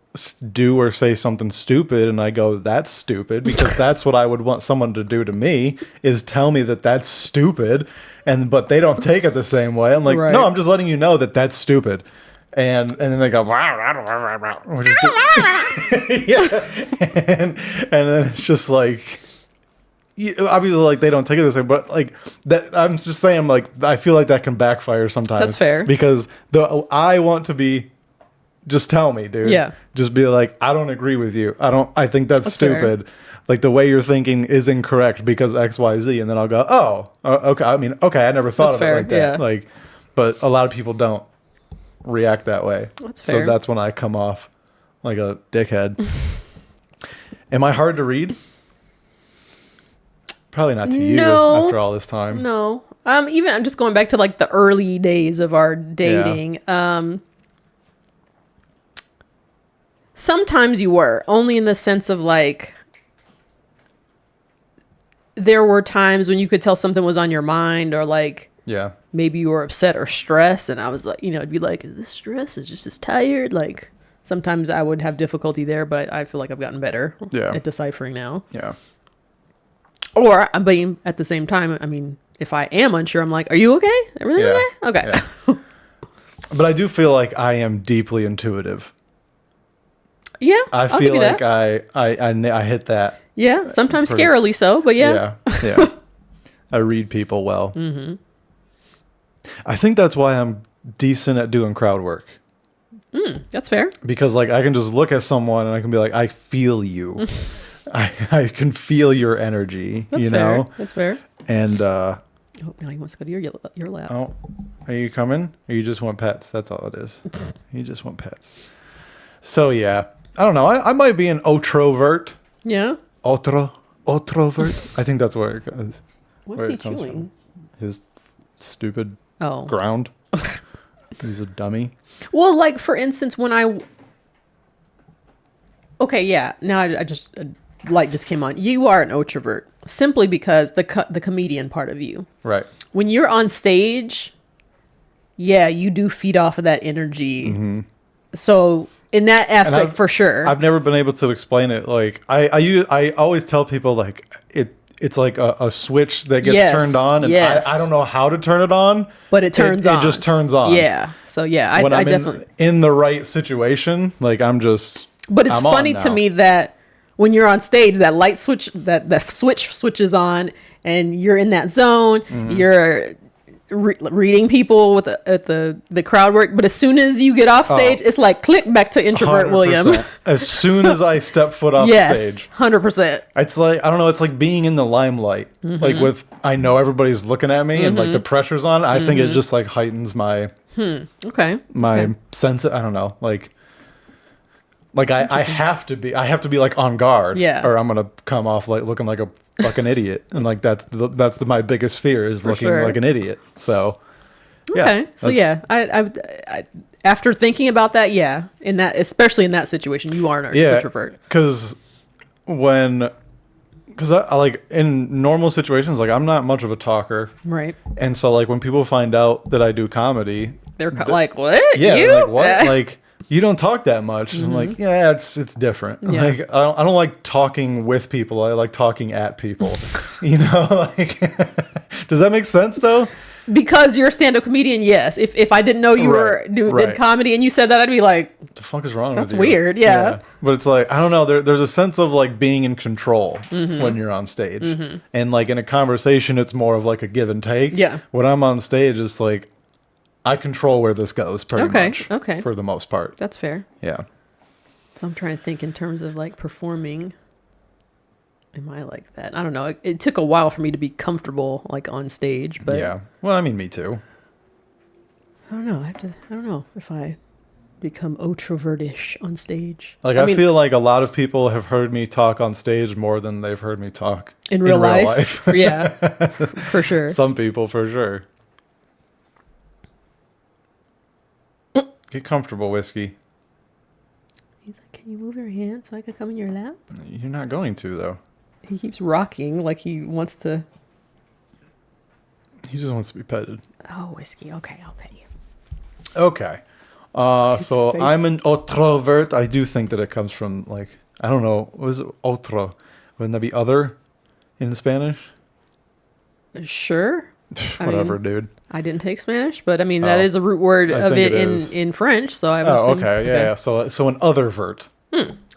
Speaker 2: do or say something stupid and I go, that's stupid, because that's what I would want someone to do to me, is tell me that that's stupid, but they don't take it the same way. I'm like,
Speaker 1: Right.
Speaker 2: no, I'm just letting you know that that's stupid. And then they go, which is yeah, and then it's just like, obviously, like, they don't take it the same, but like that, I'm just saying, like, I feel like that can backfire sometimes.
Speaker 1: That's fair.
Speaker 2: Because I want to be, just tell me, dude.
Speaker 1: Yeah.
Speaker 2: Just be like, I don't agree with you. I think that's stupid.
Speaker 1: fair.
Speaker 2: Like, the way you're thinking is incorrect because X, Y, Z. And then I'll go, oh, okay. I mean, okay, I never thought
Speaker 1: That's
Speaker 2: of
Speaker 1: fair,
Speaker 2: it like that.
Speaker 1: yeah.
Speaker 2: Like, but a lot of people don't react that way.
Speaker 1: That's fair.
Speaker 2: So that's when I come off like a dickhead. Am I hard to read? Probably not to you
Speaker 1: No.
Speaker 2: after all this time.
Speaker 1: No. Even I'm just going back to like the early days of our dating. Sometimes you were, only in the sense of like, there were times when you could tell something was on your mind, or like
Speaker 2: Yeah.
Speaker 1: maybe you were upset or stressed, and I was like, it'd be like, is this stress? Is just as tired? Like, sometimes I would have difficulty there, but I feel like I've gotten better at deciphering now.
Speaker 2: Yeah.
Speaker 1: Or, but at the same time, I mean, if I am unsure, I'm like, are you okay? Everything
Speaker 2: Yeah.
Speaker 1: okay? Okay.
Speaker 2: Yeah. But I do feel like I am deeply intuitive.
Speaker 1: Yeah.
Speaker 2: I
Speaker 1: I'll
Speaker 2: feel
Speaker 1: give you
Speaker 2: like
Speaker 1: that.
Speaker 2: I hit that.
Speaker 1: Yeah. Sometimes
Speaker 2: pretty-
Speaker 1: scarily so, but yeah.
Speaker 2: Yeah. I read people well. Mm-hmm. I think that's why I'm decent at doing crowd work.
Speaker 1: That's fair.
Speaker 2: Because like I can just look at someone and I can be like, I feel you. I can feel your energy.
Speaker 1: That's
Speaker 2: you
Speaker 1: fair.
Speaker 2: know?
Speaker 1: That's fair.
Speaker 2: And
Speaker 1: Oh, now he wants to go to your lap.
Speaker 2: oh, are you coming? Or you just want pets? That's all it is. You just want pets. So yeah. I don't know. I might be an introvert.
Speaker 1: Yeah.
Speaker 2: Introvert. I think that's where it goes.
Speaker 1: What's
Speaker 2: Where
Speaker 1: he
Speaker 2: it comes
Speaker 1: chewing?
Speaker 2: from. His stupid
Speaker 1: Oh.
Speaker 2: ground. He's a dummy.
Speaker 1: Well, like, for instance, when okay, yeah. Now I just light just came on. You are an introvert simply because the comedian part of you.
Speaker 2: Right.
Speaker 1: When you're on stage, yeah, you do feed off of that energy.
Speaker 2: Mm-hmm.
Speaker 1: So in that aspect, for sure.
Speaker 2: I've never been able to explain it. Like I always tell people like it's like a switch that gets turned on, and I don't know how to turn it on,
Speaker 1: but it turns on.
Speaker 2: It just turns on.
Speaker 1: Yeah. So yeah,
Speaker 2: when
Speaker 1: I
Speaker 2: I'm
Speaker 1: definitely
Speaker 2: in the right situation, like I'm just.
Speaker 1: But it's
Speaker 2: I'm on
Speaker 1: funny to
Speaker 2: now.
Speaker 1: me that when you're on stage, that light switch, that switch switches on, and you're in that zone.
Speaker 2: Mm-hmm.
Speaker 1: You're reading people with at the crowd work, but as soon as you get off stage, it's like click back to introvert William.
Speaker 2: 100%. As soon as I step foot off
Speaker 1: Yes,
Speaker 2: stage,
Speaker 1: 100%.
Speaker 2: it's like, I don't know, it's like being in the limelight. Like I know everybody's looking at me and like the pressure's on. I think it just like heightens my sense. I don't know, like I have to be like on guard, or I'm gonna come off like looking like a fucking idiot, and like that's my biggest fear is looking like an idiot. So
Speaker 1: okay, so yeah, I after thinking about that, in that, especially in that situation, you are an introvert.
Speaker 2: Because I like in normal situations, like I'm not much of a talker,
Speaker 1: right?
Speaker 2: And so like when people find out that I do comedy,
Speaker 1: they're like, what?
Speaker 2: Yeah,
Speaker 1: you?
Speaker 2: like what? Like, you don't talk that much. I'm like, yeah, it's different.
Speaker 1: Yeah.
Speaker 2: Like I don't like talking with people. I like talking at people. You know, like does that make sense though?
Speaker 1: Because you're a stand-up comedian, yes. If I didn't know you did comedy and you said that, I'd be like,
Speaker 2: what the fuck is wrong with you?
Speaker 1: That's weird, yeah.
Speaker 2: But it's like, I don't know, there's a sense of like being in control when you're on stage. And like in a conversation, it's more of like a give and take.
Speaker 1: Yeah.
Speaker 2: When I'm on stage, it's like, I control where this goes pretty much.
Speaker 1: Okay.
Speaker 2: For the most part.
Speaker 1: That's fair.
Speaker 2: Yeah.
Speaker 1: So I'm trying to think in terms of like performing. Am I like that? I don't know. It took a while for me to be comfortable like on stage, but
Speaker 2: yeah. Well, I mean, me too.
Speaker 1: I don't know. I don't know if I become introvertish on stage.
Speaker 2: Like I feel like a lot of people have heard me talk on stage more than they've heard me talk
Speaker 1: in real life. Yeah, for sure.
Speaker 2: Some people, for sure. Get comfortable, Whiskey.
Speaker 1: He's like, can you move your hand so I can come in your lap?
Speaker 2: You're not going to, though.
Speaker 1: He keeps rocking like he wants to.
Speaker 2: He just wants to be petted.
Speaker 1: Oh, Whiskey. Okay, I'll pet you.
Speaker 2: Okay. So face. I'm an introvert. I do think that it comes from, like, I don't know. What is it? Otro. Wouldn't that be other in Spanish?
Speaker 1: Sure.
Speaker 2: Whatever, dude.
Speaker 1: I didn't take Spanish, but I mean, that is a root word of it in French. So I was.
Speaker 2: Okay. Yeah. So an othervert.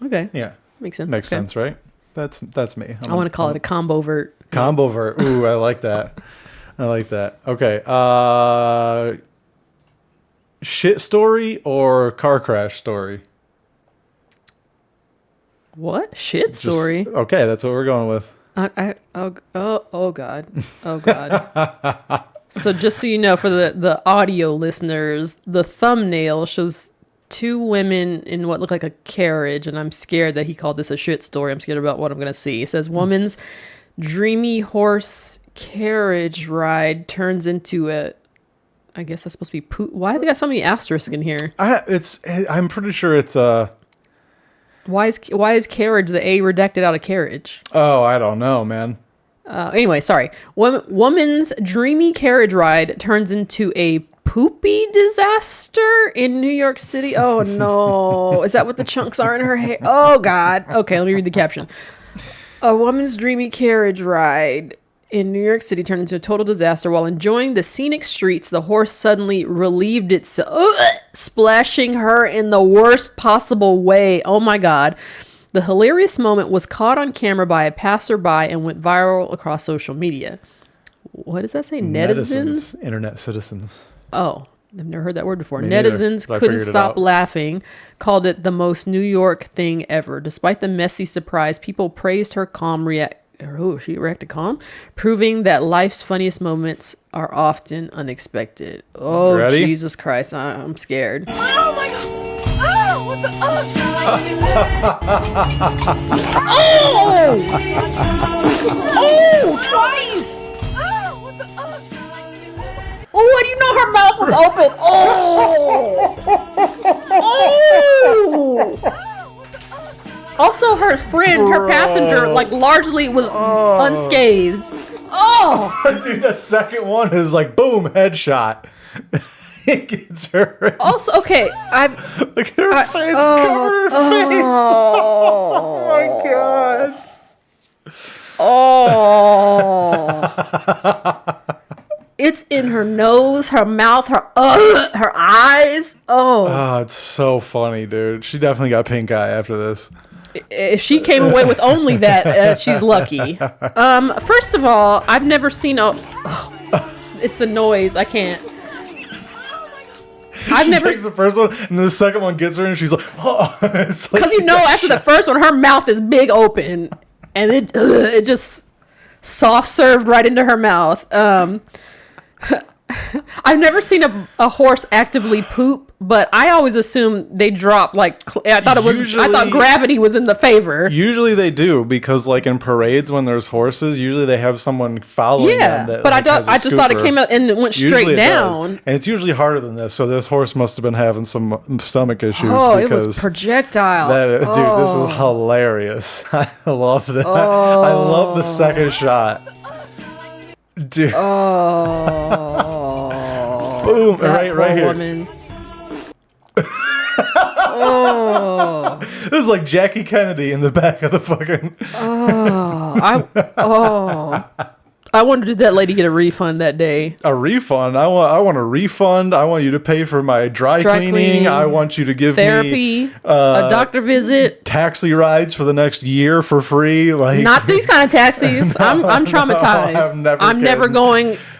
Speaker 1: Okay.
Speaker 2: Yeah.
Speaker 1: Makes sense.
Speaker 2: Makes sense, right? That's me.
Speaker 1: I want to call it a combo-vert.
Speaker 2: Combo-vert. Ooh, I like that. I like that. Okay. Shit story or car crash story?
Speaker 1: What? Shit story?
Speaker 2: Okay, that's what we're going with.
Speaker 1: Oh God. So just so you know, for the audio listeners, the thumbnail shows two women in what looked like a carriage, and I'm scared that he called this a shit story. I'm scared about what I'm going to see. It says, woman's dreamy horse carriage ride turns into a, I guess that's supposed to be why they got so many asterisks in here?
Speaker 2: I'm pretty sure it's
Speaker 1: why is carriage the A redacted out of carriage?
Speaker 2: Oh, I don't know, man.
Speaker 1: Anyway, sorry. Woman's dreamy carriage ride turns into a poopy disaster in New York City. Oh no. Is that what the chunks are in her hair? Oh God. Okay, let me read the caption. A woman's dreamy carriage ride in New York City turned into a total disaster. While enjoying the scenic streets, the horse suddenly relieved itself, splashing her in the worst possible way. Oh my God. The hilarious moment was caught on camera by a passerby and went viral across social media. What does that say? Netizens?
Speaker 2: Internet citizens.
Speaker 1: Oh, I've never heard that word before.
Speaker 2: Me
Speaker 1: Netizens
Speaker 2: neither,
Speaker 1: couldn't stop laughing, called it the most New York thing ever. Despite the messy surprise, people praised her calm she reacted calm, proving that life's funniest moments are often unexpected. Oh,
Speaker 2: ready?
Speaker 1: Jesus Christ. I'm scared.
Speaker 4: Oh my God. Oh, what the?
Speaker 1: Oh, twice.
Speaker 4: Oh, what the?
Speaker 1: Oh, and you know her mouth was open. Oh. Also, her friend, her passenger, like largely was unscathed. Oh,
Speaker 2: Dude, the second one is like boom, headshot. It gets her.
Speaker 1: Also, okay,
Speaker 2: Look at her face. Cover her face. Oh my God.
Speaker 1: Oh. It's in her nose, her mouth, her eyes.
Speaker 2: Oh, it's so funny, dude. She definitely got pink eye after this.
Speaker 1: If she came away with only that, she's lucky. First of all, I've never seen it's the noise. I can't. I've
Speaker 2: She
Speaker 1: never
Speaker 2: takes the first one, and the second one gets her, and she's like, oh. It's like
Speaker 1: because after the first one, her mouth is big open, and it just soft served right into her mouth. I've never seen a horse actively poop, but I always assumed they drop I thought gravity was in the favor.
Speaker 2: Usually they do, because like in parades when there's horses, usually they have someone following them. That,
Speaker 1: but
Speaker 2: like,
Speaker 1: I just thought it came out and it went
Speaker 2: Usually
Speaker 1: straight
Speaker 2: it does.
Speaker 1: down.
Speaker 2: And it's usually harder than this. So this horse must have been having some stomach issues.
Speaker 1: Oh, it
Speaker 2: because
Speaker 1: was projectile.
Speaker 2: Dude, this is hilarious. I love that. I love the second shot. Dude.
Speaker 1: Oh,
Speaker 2: Boom.
Speaker 1: that
Speaker 2: Right
Speaker 1: poor
Speaker 2: here.
Speaker 1: woman. Oh,
Speaker 2: This is like Jackie Kennedy in the back of the fucking.
Speaker 1: I wonder, did that lady get a refund that day?
Speaker 2: A refund. I want a refund. I want you to pay for my dry cleaning. I want you to give
Speaker 1: Therapy,
Speaker 2: me
Speaker 1: a doctor visit.
Speaker 2: taxi rides for the next year for free. Like
Speaker 1: Not these kind of taxis. I'm traumatized.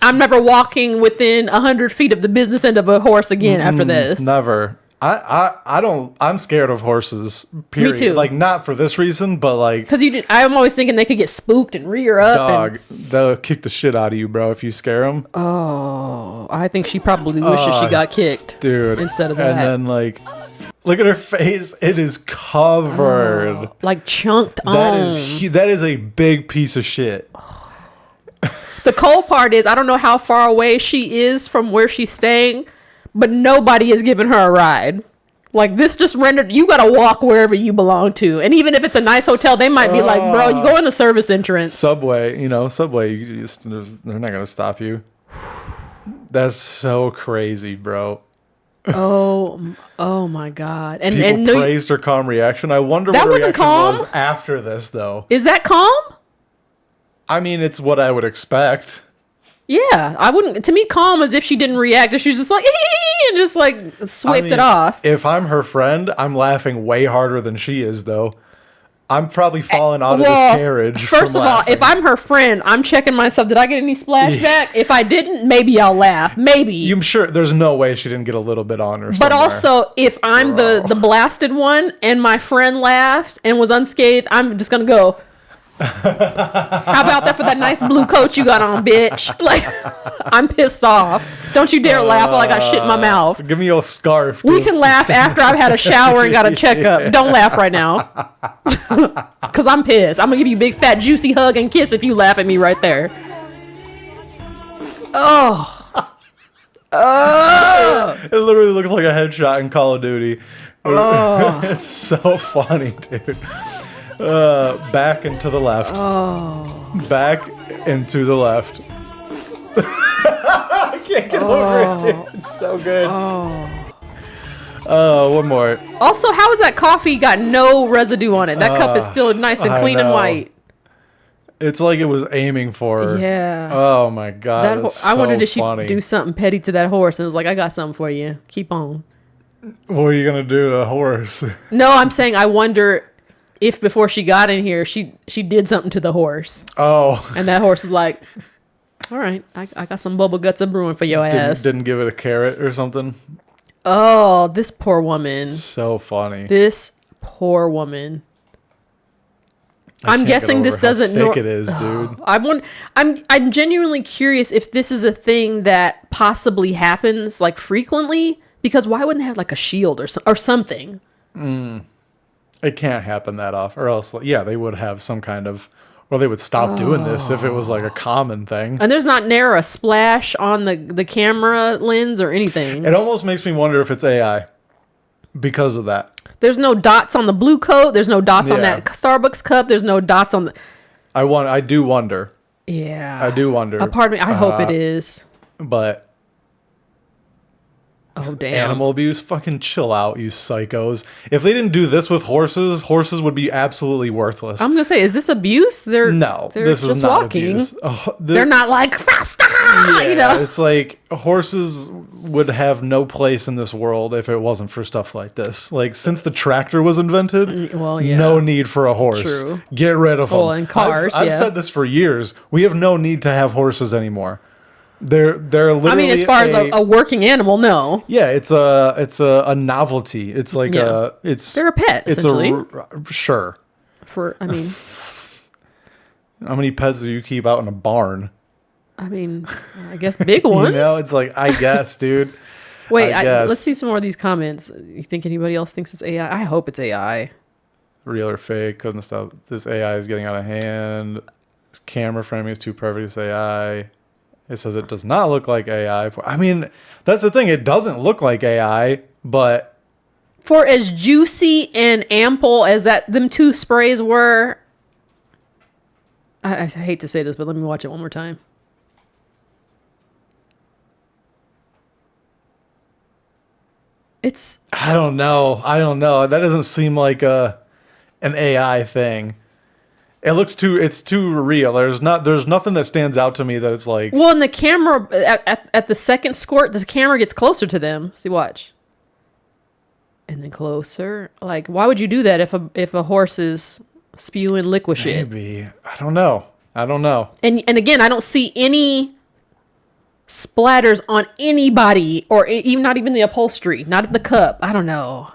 Speaker 1: I'm never walking within 100 feet of the business end of a horse again after this.
Speaker 2: Never. I don't. I'm scared of horses. Period.
Speaker 1: Me too.
Speaker 2: Like not for this reason, but like
Speaker 1: Because I'm always thinking they could get spooked and rear up.
Speaker 2: dog, they'll kick the shit out of you, bro, if you scare them,
Speaker 1: I think she probably wishes she got kicked,
Speaker 2: dude.
Speaker 1: instead of that.
Speaker 2: And then like, look at her face. It is covered.
Speaker 1: Like chunked
Speaker 2: That is a big piece of shit.
Speaker 1: The cold part is I don't know how far away she is from where she's staying, but nobody is giving her a ride. Like this just rendered you gotta walk wherever you belong to, and even if it's a nice hotel, they might be like, "Bro, you go in the service entrance."
Speaker 2: Subway, they're not gonna stop you. That's so crazy, bro.
Speaker 1: Oh my god! And
Speaker 2: People praised her calm reaction. I wonder
Speaker 1: That
Speaker 2: what her
Speaker 1: wasn't
Speaker 2: reaction
Speaker 1: calm?
Speaker 2: was after this, though.
Speaker 1: is that calm?
Speaker 2: I mean, it's what I would expect.
Speaker 1: Yeah, I wouldn't. To me, calm as if she didn't react. If she was just like and just like swiped it off.
Speaker 2: If I'm her friend, I'm laughing way harder than she is, though. I'm probably falling out of this carriage.
Speaker 1: First of all, if I'm her friend, I'm checking myself. Did I get any splashback? If I didn't, maybe I'll laugh. Maybe.
Speaker 2: I'm sure there's no way she didn't get a little bit on her.
Speaker 1: But
Speaker 2: somewhere.
Speaker 1: also, if I'm the blasted one and my friend laughed and was unscathed, I'm just gonna go. How about that for that nice blue coat you got on, bitch? Like, I'm pissed off. Don't you dare laugh while I got shit in my mouth.
Speaker 2: Give me your scarf.
Speaker 1: We
Speaker 2: dude.
Speaker 1: can laugh after I've had a shower and got a checkup. Don't laugh right now. Because I'm pissed. I'm going to give you a big, fat, juicy hug and kiss if you laugh at me right there. Oh.
Speaker 2: It literally looks like a headshot in Call of Duty.
Speaker 1: Oh.
Speaker 2: It's so funny, dude. Back and to the left.
Speaker 1: Oh.
Speaker 2: Back and to the left. I can't get over it, dude. It's so good. One more.
Speaker 1: Also, how is that coffee got no residue on it? That cup is still nice and
Speaker 2: I
Speaker 1: clean and
Speaker 2: know.
Speaker 1: white.
Speaker 2: It's like it was aiming for her.
Speaker 1: Yeah.
Speaker 2: Oh my god.
Speaker 1: I wondered if she
Speaker 2: funny.
Speaker 1: do something petty to that horse and was like, I got something for you. Keep on.
Speaker 2: What are you gonna do to a horse?
Speaker 1: No, I'm saying I wonder if before she got in here, she did something to the horse.
Speaker 2: Oh.
Speaker 1: And that horse is like, all right, I got some bubble guts of brewing for your ass.
Speaker 2: Didn't give it a carrot or something.
Speaker 1: Oh, this poor woman.
Speaker 2: So funny.
Speaker 1: This poor woman. I'm
Speaker 2: Can't
Speaker 1: guessing
Speaker 2: get
Speaker 1: this
Speaker 2: over how
Speaker 1: doesn't.
Speaker 2: thick it is, dude.
Speaker 1: I'm genuinely curious if this is a thing that possibly happens like frequently. Because why wouldn't they have like a shield or something?
Speaker 2: It can't happen that often, or else, yeah, they would have some kind of, or they would stop doing this if it was like a common thing.
Speaker 1: And there's not near a splash on the camera lens or anything.
Speaker 2: It almost makes me wonder if it's AI because of that.
Speaker 1: There's no dots on the blue coat. There's no dots on
Speaker 2: Yeah.
Speaker 1: that Starbucks cup. There's no dots on the.
Speaker 2: I do wonder,
Speaker 1: Yeah.
Speaker 2: I do wonder.
Speaker 1: A part of me, I hope it is.
Speaker 2: But
Speaker 1: Oh, damn.
Speaker 2: animal abuse, fucking chill out, you psychos. If they didn't do this with horses would be absolutely worthless.
Speaker 1: I'm going to say, is this abuse? They're
Speaker 2: this
Speaker 1: just
Speaker 2: is not
Speaker 1: walking.
Speaker 2: abuse.
Speaker 1: They're not like, faster, you know?
Speaker 2: It's like horses would have no place in this world if it wasn't for stuff like this. Like, since the tractor was invented,
Speaker 1: Well, yeah.
Speaker 2: no need for a horse.
Speaker 1: True.
Speaker 2: Get rid of them.
Speaker 1: Well, and cars,
Speaker 2: I've
Speaker 1: yeah.
Speaker 2: said this for years. We have no need to have horses anymore. They're literally.
Speaker 1: I mean, as far as a working animal, no.
Speaker 2: Yeah, it's a novelty. It's like
Speaker 1: Yeah. They're a pet, essentially.
Speaker 2: Sure.
Speaker 1: I mean,
Speaker 2: How many pets do you keep out in a barn?
Speaker 1: I guess big ones.
Speaker 2: It's like, I guess, dude.
Speaker 1: Wait,
Speaker 2: I guess.
Speaker 1: let's see some more of these comments. You think anybody else thinks it's AI? I hope it's AI.
Speaker 2: Real or fake? Couldn't stop. This AI is getting out of hand. This camera framing is too perfect. It's AI. It says it does not look like AI. I mean, that's the thing. It doesn't look like AI, but
Speaker 1: For as juicy and ample as them two sprays were, I hate to say this, but let me watch it one more time.
Speaker 2: I don't know. That doesn't seem like an AI thing. It's too real. There's nothing that stands out to me that it's like.
Speaker 1: Well, in the camera at the second squirt, the camera gets closer to them. See, watch. And then closer. Like, why would you do that if a horse is spewing liquid shit?
Speaker 2: Maybe. I don't know.
Speaker 1: And again, I don't see any splatters on anybody, or even not even the upholstery, not the cup. I don't know.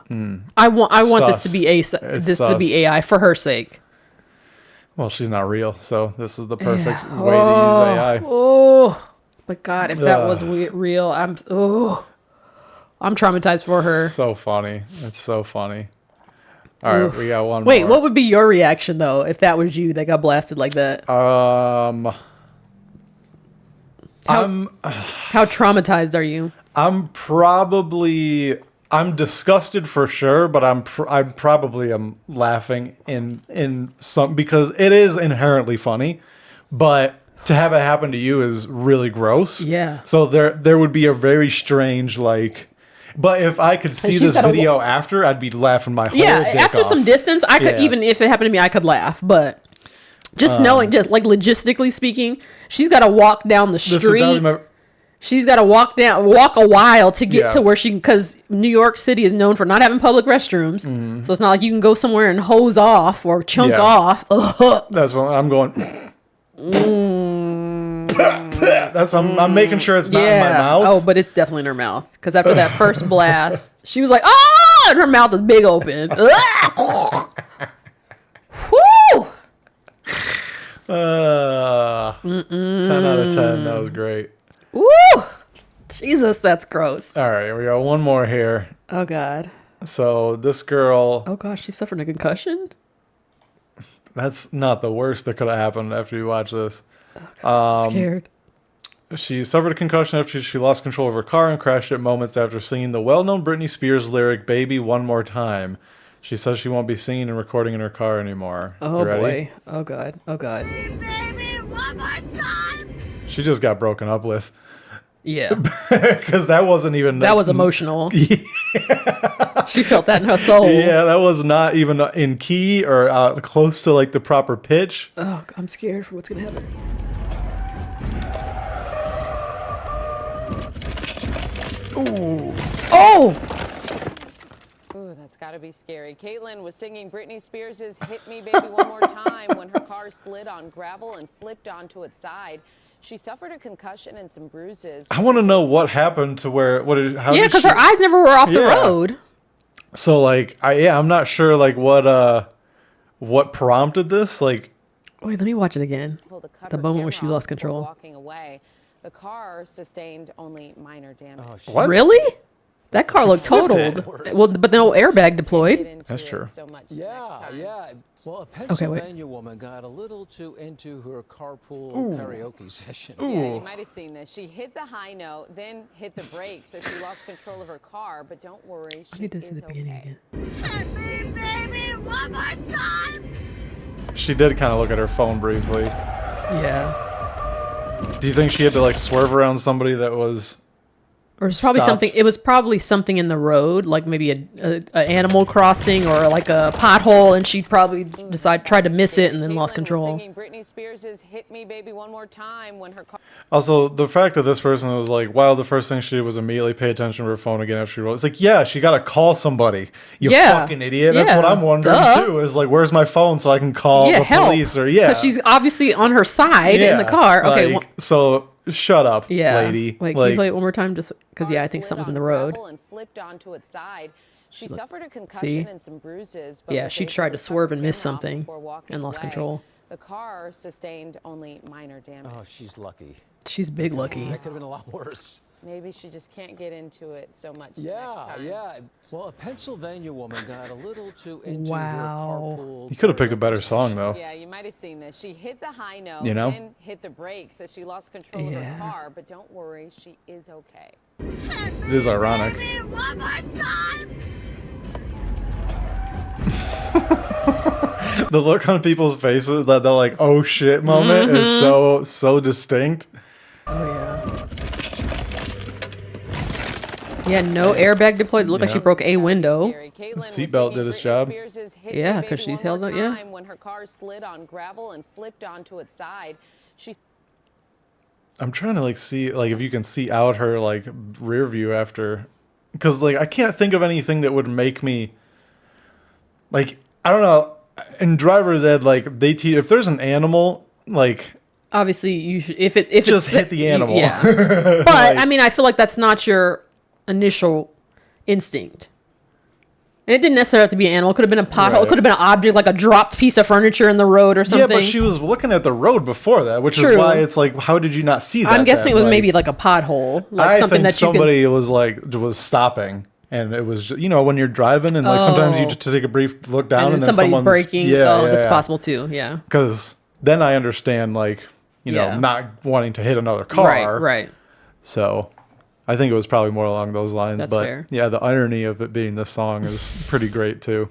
Speaker 1: I want this to be to be AI for her sake.
Speaker 2: Well, she's not real, so this is the perfect way to use AI.
Speaker 1: Oh, but God, if that was real, I'm traumatized for her.
Speaker 2: So funny. It's so funny. All right, we got one
Speaker 1: Wait,
Speaker 2: more.
Speaker 1: what would be your reaction though if that was you that got blasted like that?
Speaker 2: How
Speaker 1: traumatized are you?
Speaker 2: I'm disgusted for sure, but I probably am laughing in some, because it is inherently funny, but to have it happen to you is really gross.
Speaker 1: Yeah.
Speaker 2: So there would be a very strange like. But if I could see this video after, I'd be laughing my whole dick
Speaker 1: after
Speaker 2: off.
Speaker 1: some distance, I could, even if it happened to me, I could laugh. But just knowing, just like logistically speaking, she's got to walk down the street. She's got to walk a while to get to where because New York City is known for not having public restrooms. Mm-hmm. So it's not like you can go somewhere and hose off or chunk off.
Speaker 2: That's what I'm going. That's what I'm making sure it's not in my mouth.
Speaker 1: Oh, but it's definitely in her mouth. Because after that first blast, she was like, "Oh!" and her mouth is big open. Woo!
Speaker 2: 10 out of 10. That was great.
Speaker 1: Woo! Jesus, that's gross.
Speaker 2: All right, we got one more here.
Speaker 1: Oh, God.
Speaker 2: So this girl.
Speaker 1: Oh, gosh, she suffered a concussion?
Speaker 2: That's not the worst that could have happened after you watch this.
Speaker 1: Oh, God, I'm scared.
Speaker 2: She suffered a concussion after she lost control of her car and crashed it moments after singing the well-known Britney Spears lyric, "Baby, One More Time." She says she won't be singing and recording in her car anymore.
Speaker 1: Oh, boy. Oh, God. Oh, God.
Speaker 4: Baby, one more time.
Speaker 2: She just got broken up with.
Speaker 1: Yeah.
Speaker 2: Because that wasn't even...
Speaker 1: That was emotional. Yeah. She felt that in her soul.
Speaker 2: Yeah, that was not even in key or close to like the proper pitch.
Speaker 1: Oh, I'm scared for what's going to happen. Ooh. Oh!
Speaker 5: Ooh, that's gotta be scary. Caitlin was singing Britney Spears' "Hit Me Baby One More Time" when her car slid on gravel and flipped onto its side. She suffered a concussion and some bruises.
Speaker 2: I want to know what happened to where...
Speaker 1: Yeah, because her eyes never were off the road.
Speaker 2: So, like, I'm not sure, like, what prompted this. Like,
Speaker 1: wait, let me watch it again. The moment where she lost control.
Speaker 5: Walking away. The car sustained only minor damage.
Speaker 2: Oh, what?
Speaker 1: Really? That car looked totaled. Well, but no airbag deployed.
Speaker 2: That's true.
Speaker 5: So much
Speaker 6: Yeah. Well, a Pennsylvania woman got a little too into her carpool karaoke session.
Speaker 5: Yeah, you might have seen this. She hit the high note, then hit the brakes as she lost control of her car. But don't worry,
Speaker 1: I need to see the beginning again.
Speaker 4: Hit me, baby, one more time.
Speaker 2: she did kind of look at her phone briefly.
Speaker 1: Yeah.
Speaker 2: Do you think she had to, like, swerve around somebody that was...
Speaker 1: Or it's probably
Speaker 2: stopped?
Speaker 1: something. It was probably something in the road, like maybe a animal crossing or like a pothole, and she probably tried to miss it and then lost control.
Speaker 5: Singing Britney Spears' "Hit Me Baby One More Time" when her car.
Speaker 2: Also, the fact that this person was like, wow, the first thing she did was immediately pay attention to her phone again after she wrote. It's like, yeah, she got to call somebody. You fucking idiot. That's what I'm wondering, too, is like, where's my phone so I can call the police? Or,
Speaker 1: because she's obviously on her side in the car. Okay,
Speaker 2: like, so shut up,
Speaker 1: Yeah.
Speaker 2: lady.
Speaker 1: Like, can you play it one more time? Just because, yeah, I think
Speaker 5: Slid
Speaker 1: something's in
Speaker 5: on
Speaker 1: the road.
Speaker 5: gravel and flipped onto its side. She suffered a concussion
Speaker 1: see?
Speaker 5: and some bruises. But
Speaker 1: Yeah,
Speaker 5: was
Speaker 1: she
Speaker 5: able
Speaker 1: tried to
Speaker 5: cut
Speaker 1: swerve
Speaker 5: the
Speaker 1: and miss
Speaker 5: camera off
Speaker 1: something
Speaker 5: before walking
Speaker 1: and lost
Speaker 5: away.
Speaker 1: control.
Speaker 5: The car sustained only minor damage.
Speaker 6: Oh, she's lucky.
Speaker 1: She's big lucky.
Speaker 6: That could have been a lot worse.
Speaker 5: Maybe she just can't get into it so much next
Speaker 6: Yeah,
Speaker 5: time.
Speaker 6: yeah. Well, a Pennsylvania woman got a little too into
Speaker 1: Wow.
Speaker 6: her carpool.
Speaker 2: You could have picked a better
Speaker 6: karaoke
Speaker 2: song,
Speaker 6: session.
Speaker 2: though.
Speaker 5: Yeah, you might have seen this. She hit the high note,
Speaker 2: You know?
Speaker 5: then hit the brakes as she lost control of
Speaker 1: Yeah.
Speaker 5: her car. But don't worry, she is okay.
Speaker 2: It is ironic.
Speaker 4: Baby, one more time.
Speaker 2: The look on people's faces that they're like, "Oh shit" moment is so distinct.
Speaker 1: Oh, yeah. Yeah, no airbag deployed. It looked like she
Speaker 2: Yeah.
Speaker 1: broke a window.
Speaker 5: Scary. Caitlin was
Speaker 2: Seatbelt
Speaker 5: singing
Speaker 2: did its
Speaker 5: Britney
Speaker 2: job.
Speaker 5: Spears' Hit
Speaker 1: Yeah,
Speaker 5: Me
Speaker 1: 'cause
Speaker 5: Baby
Speaker 1: she's
Speaker 5: One
Speaker 1: held
Speaker 5: More
Speaker 1: up, yeah.
Speaker 5: Time when her car slid on gravel and flipped onto its side. She
Speaker 2: I'm trying to like see like if you can see out her like rear view after, because like I can't think of anything that would make me like, I don't know. In driver's ed, like they teach if there's an animal, like
Speaker 1: Obviously, you should, if it's
Speaker 2: just hit the animal.
Speaker 1: Yeah. But I mean, I feel like that's not your initial instinct. And it didn't necessarily have to be an animal. It could have been a pothole.
Speaker 2: Right.
Speaker 1: It could have been an object like a dropped piece of furniture in the road or something.
Speaker 2: Yeah, but she was looking at the road before that, which is
Speaker 1: True.
Speaker 2: why it's like, how did you not see that?
Speaker 1: I'm guessing it
Speaker 2: then?
Speaker 1: was
Speaker 2: Like,
Speaker 1: maybe like a pothole, like
Speaker 2: I
Speaker 1: something
Speaker 2: think
Speaker 1: that you
Speaker 2: somebody was stopping, and it was you know when you're driving and like sometimes you
Speaker 1: Oh.
Speaker 2: just take a brief look down
Speaker 1: can.
Speaker 2: and then
Speaker 1: Somebody's
Speaker 2: someone's
Speaker 1: breaking. That's possible too. Yeah.
Speaker 2: Because then I understand like you know
Speaker 1: Yeah.
Speaker 2: not wanting to hit another car.
Speaker 1: Right.
Speaker 2: So I think it was probably more along those lines.
Speaker 1: That's
Speaker 2: but
Speaker 1: fair.
Speaker 2: yeah, the irony of it being this song is pretty great too.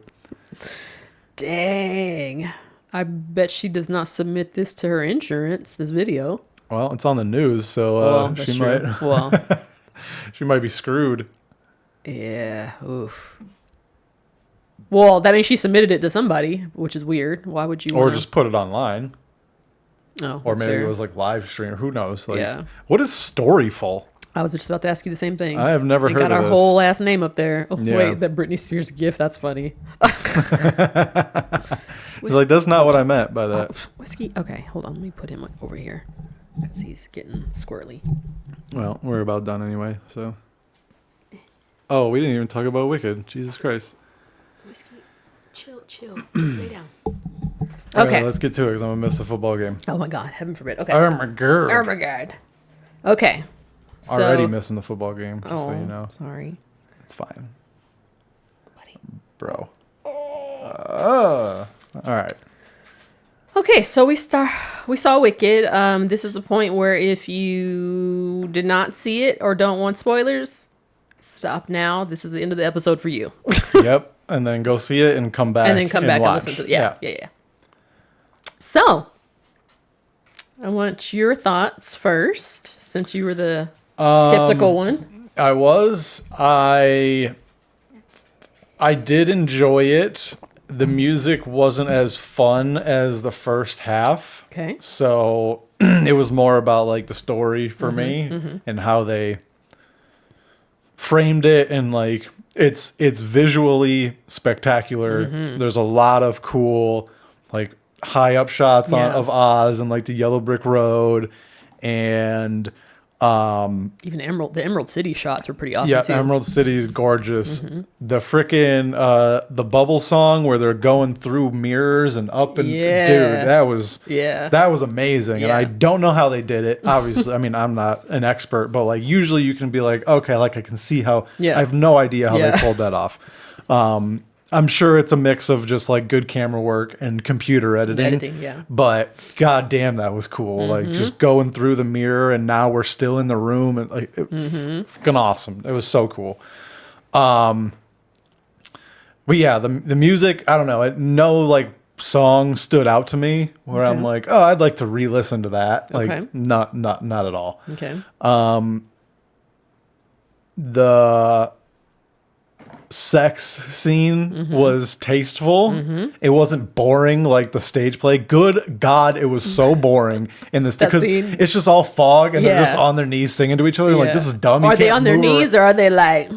Speaker 1: Dang. I bet she does not submit this to her insurance. This video.
Speaker 2: Well, it's on the news, so
Speaker 1: Well, that's
Speaker 2: she
Speaker 1: true.
Speaker 2: might
Speaker 1: Well,
Speaker 2: she might be screwed.
Speaker 1: yeah. Oof. Well, that means she submitted it to somebody, which is weird. Why would you?
Speaker 2: Or
Speaker 1: wanna-
Speaker 2: just put it online.
Speaker 1: Oh,
Speaker 2: Or
Speaker 1: that's
Speaker 2: maybe
Speaker 1: fair.
Speaker 2: it was like live stream. Who knows? Like,
Speaker 1: Yeah.
Speaker 2: what is Storyful?
Speaker 1: I was just about to ask you the same thing.
Speaker 2: I have never
Speaker 1: They
Speaker 2: heard
Speaker 1: got
Speaker 2: of
Speaker 1: our
Speaker 2: this.
Speaker 1: whole last name up there. Oh,
Speaker 2: Yeah.
Speaker 1: wait, that Britney Spears gift. That's funny.
Speaker 2: He's like, that's not what I meant by that.
Speaker 1: Whiskey. Okay, hold on. Let me put him over here because he's getting squirrely.
Speaker 2: Well, we're about done anyway, so. Oh, we didn't even talk about Wicked. Jesus Christ.
Speaker 1: Whiskey, chill. Lay down.
Speaker 2: All right,
Speaker 1: Okay.
Speaker 2: let's get to it because I'm going to miss the football game.
Speaker 1: Oh my God, heaven forbid. Okay.
Speaker 2: Oh my God.
Speaker 1: Oh my God. Okay. So,
Speaker 2: Already missing the football game, just so you know.
Speaker 1: Sorry.
Speaker 2: It's fine,
Speaker 1: Buddy.
Speaker 2: bro. All right.
Speaker 1: Okay, so we saw Wicked. This is the point where if you did not see it or don't want spoilers, stop now. This is the end of the episode for you.
Speaker 2: Yep. And then go see it and come back.
Speaker 1: and then come back
Speaker 2: watch.
Speaker 1: and listen to yeah. So, I want your thoughts first, since you were the skeptical one.
Speaker 2: I was. I did enjoy it. The music wasn't as fun as the first half.
Speaker 1: Okay.
Speaker 2: So it was more about like the story for me and how they framed it, and like it's visually spectacular. There's a lot of cool like high up shots
Speaker 1: Yeah.
Speaker 2: of Oz and like the yellow brick road, and
Speaker 1: Even the Emerald City shots were pretty awesome
Speaker 2: yeah,
Speaker 1: too.
Speaker 2: Emerald City is gorgeous. The frickin' the bubble song where they're going through mirrors and up and
Speaker 1: Yeah.
Speaker 2: dude, that was
Speaker 1: Yeah.
Speaker 2: that was amazing. And
Speaker 1: Yeah.
Speaker 2: I don't know how they did it. Obviously, I mean I'm not an expert, but like usually you can be like, okay, like I can see how.
Speaker 1: Yeah.
Speaker 2: I have no idea how
Speaker 1: Yeah.
Speaker 2: they pulled that off. I'm sure it's a mix of just like good camera work and computer editing.
Speaker 1: Yeah.
Speaker 2: But god damn, that was cool. Like just going through the mirror, and now we're still in the room, and like fucking awesome. It was so cool. But yeah, the music, I don't know, no like song stood out to me where I'm like, oh, I'd like to re-listen to that. Like
Speaker 1: Okay.
Speaker 2: not at all.
Speaker 1: Okay.
Speaker 2: The sex scene was tasteful. It wasn't boring like the stage play. Good God, it was so boring in this
Speaker 1: That
Speaker 2: because
Speaker 1: scene?
Speaker 2: it's just all fog and they're just
Speaker 1: Yeah.
Speaker 2: on their knees singing to each other. Like,
Speaker 1: Yeah.
Speaker 2: this is dumb. You
Speaker 1: Are they
Speaker 2: can't
Speaker 1: on their
Speaker 2: move
Speaker 1: knees or are they like?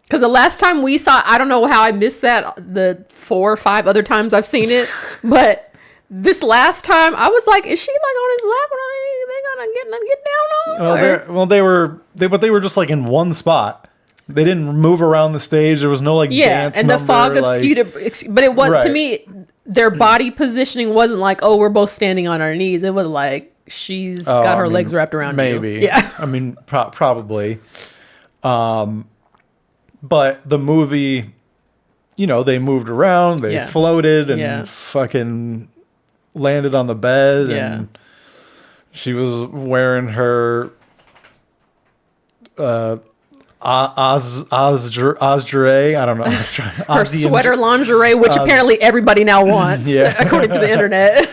Speaker 1: Because the last time we saw, I don't know how I missed that. The 4 or 5 other times I've seen it, but this last time, I was like, is she like on his lap? Or are they gonna get down on?
Speaker 2: But they were just like in one spot. They didn't move around the stage. There was no like dance
Speaker 1: and
Speaker 2: number,
Speaker 1: the fog
Speaker 2: like,
Speaker 1: obscured it. But it was to me, their body positioning wasn't like, oh, we're both standing on our knees. It was like she's got her legs wrapped around
Speaker 2: maybe.
Speaker 1: you. Yeah,
Speaker 2: I mean, probably. But the movie, they moved around. They floated and fucking landed on the bed, and she was wearing her Osdre, I don't know.
Speaker 1: Her sweater lingerie, which apparently everybody now wants, according to the internet.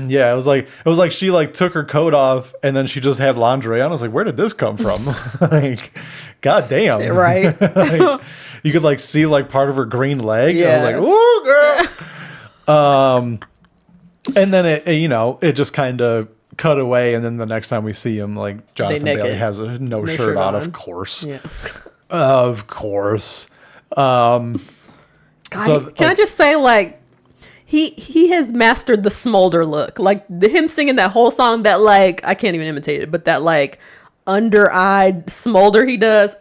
Speaker 2: Yeah, it was like she like took her coat off and then she just had lingerie on. I was like, where did this come from? Like, god damn.
Speaker 1: Right.
Speaker 2: Like, you could like see like part of her green leg. Yeah. I was like, ooh, girl. And then it just kind of cut away, and then the next time we see him, like Jonathan Bailey has no shirt on, of course. Yeah. Of course.
Speaker 1: God, can I just say, like, he has mastered the smolder look. Like him singing that whole song, that like I can't even imitate it, but that like under-eyed smolder he does.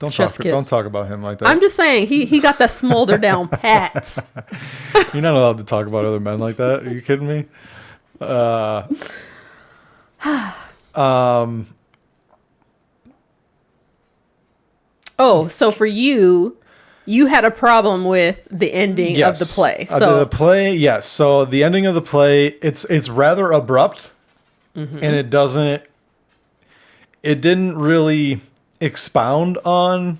Speaker 2: Don't talk about him like that.
Speaker 1: I'm just saying he got that smolder down pat.
Speaker 2: You're not allowed to talk about other men like that. Are you kidding me?
Speaker 1: So for you had a problem with the ending of the play. So
Speaker 2: the play, yes. So the ending of the play, it's rather abrupt, and it didn't really expound on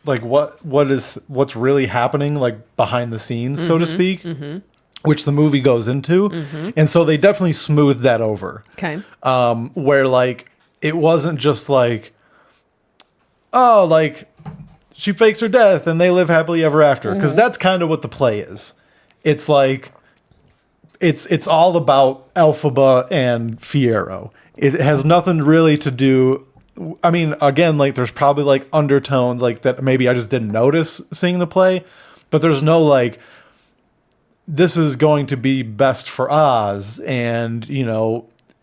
Speaker 2: like what's really happening like behind the scenes, so to speak, which the movie goes into, and so they definitely smoothed that over.
Speaker 1: Okay.
Speaker 2: Where like it wasn't just like, oh, like she fakes her death and they live happily ever after, because that's kind of what the play is. It's like it's all about Elphaba and Fiyero. It has nothing really to do. I mean, again, like there's probably like undertones like that maybe I just didn't notice seeing the play, but there's no like, this is going to be best for Oz, and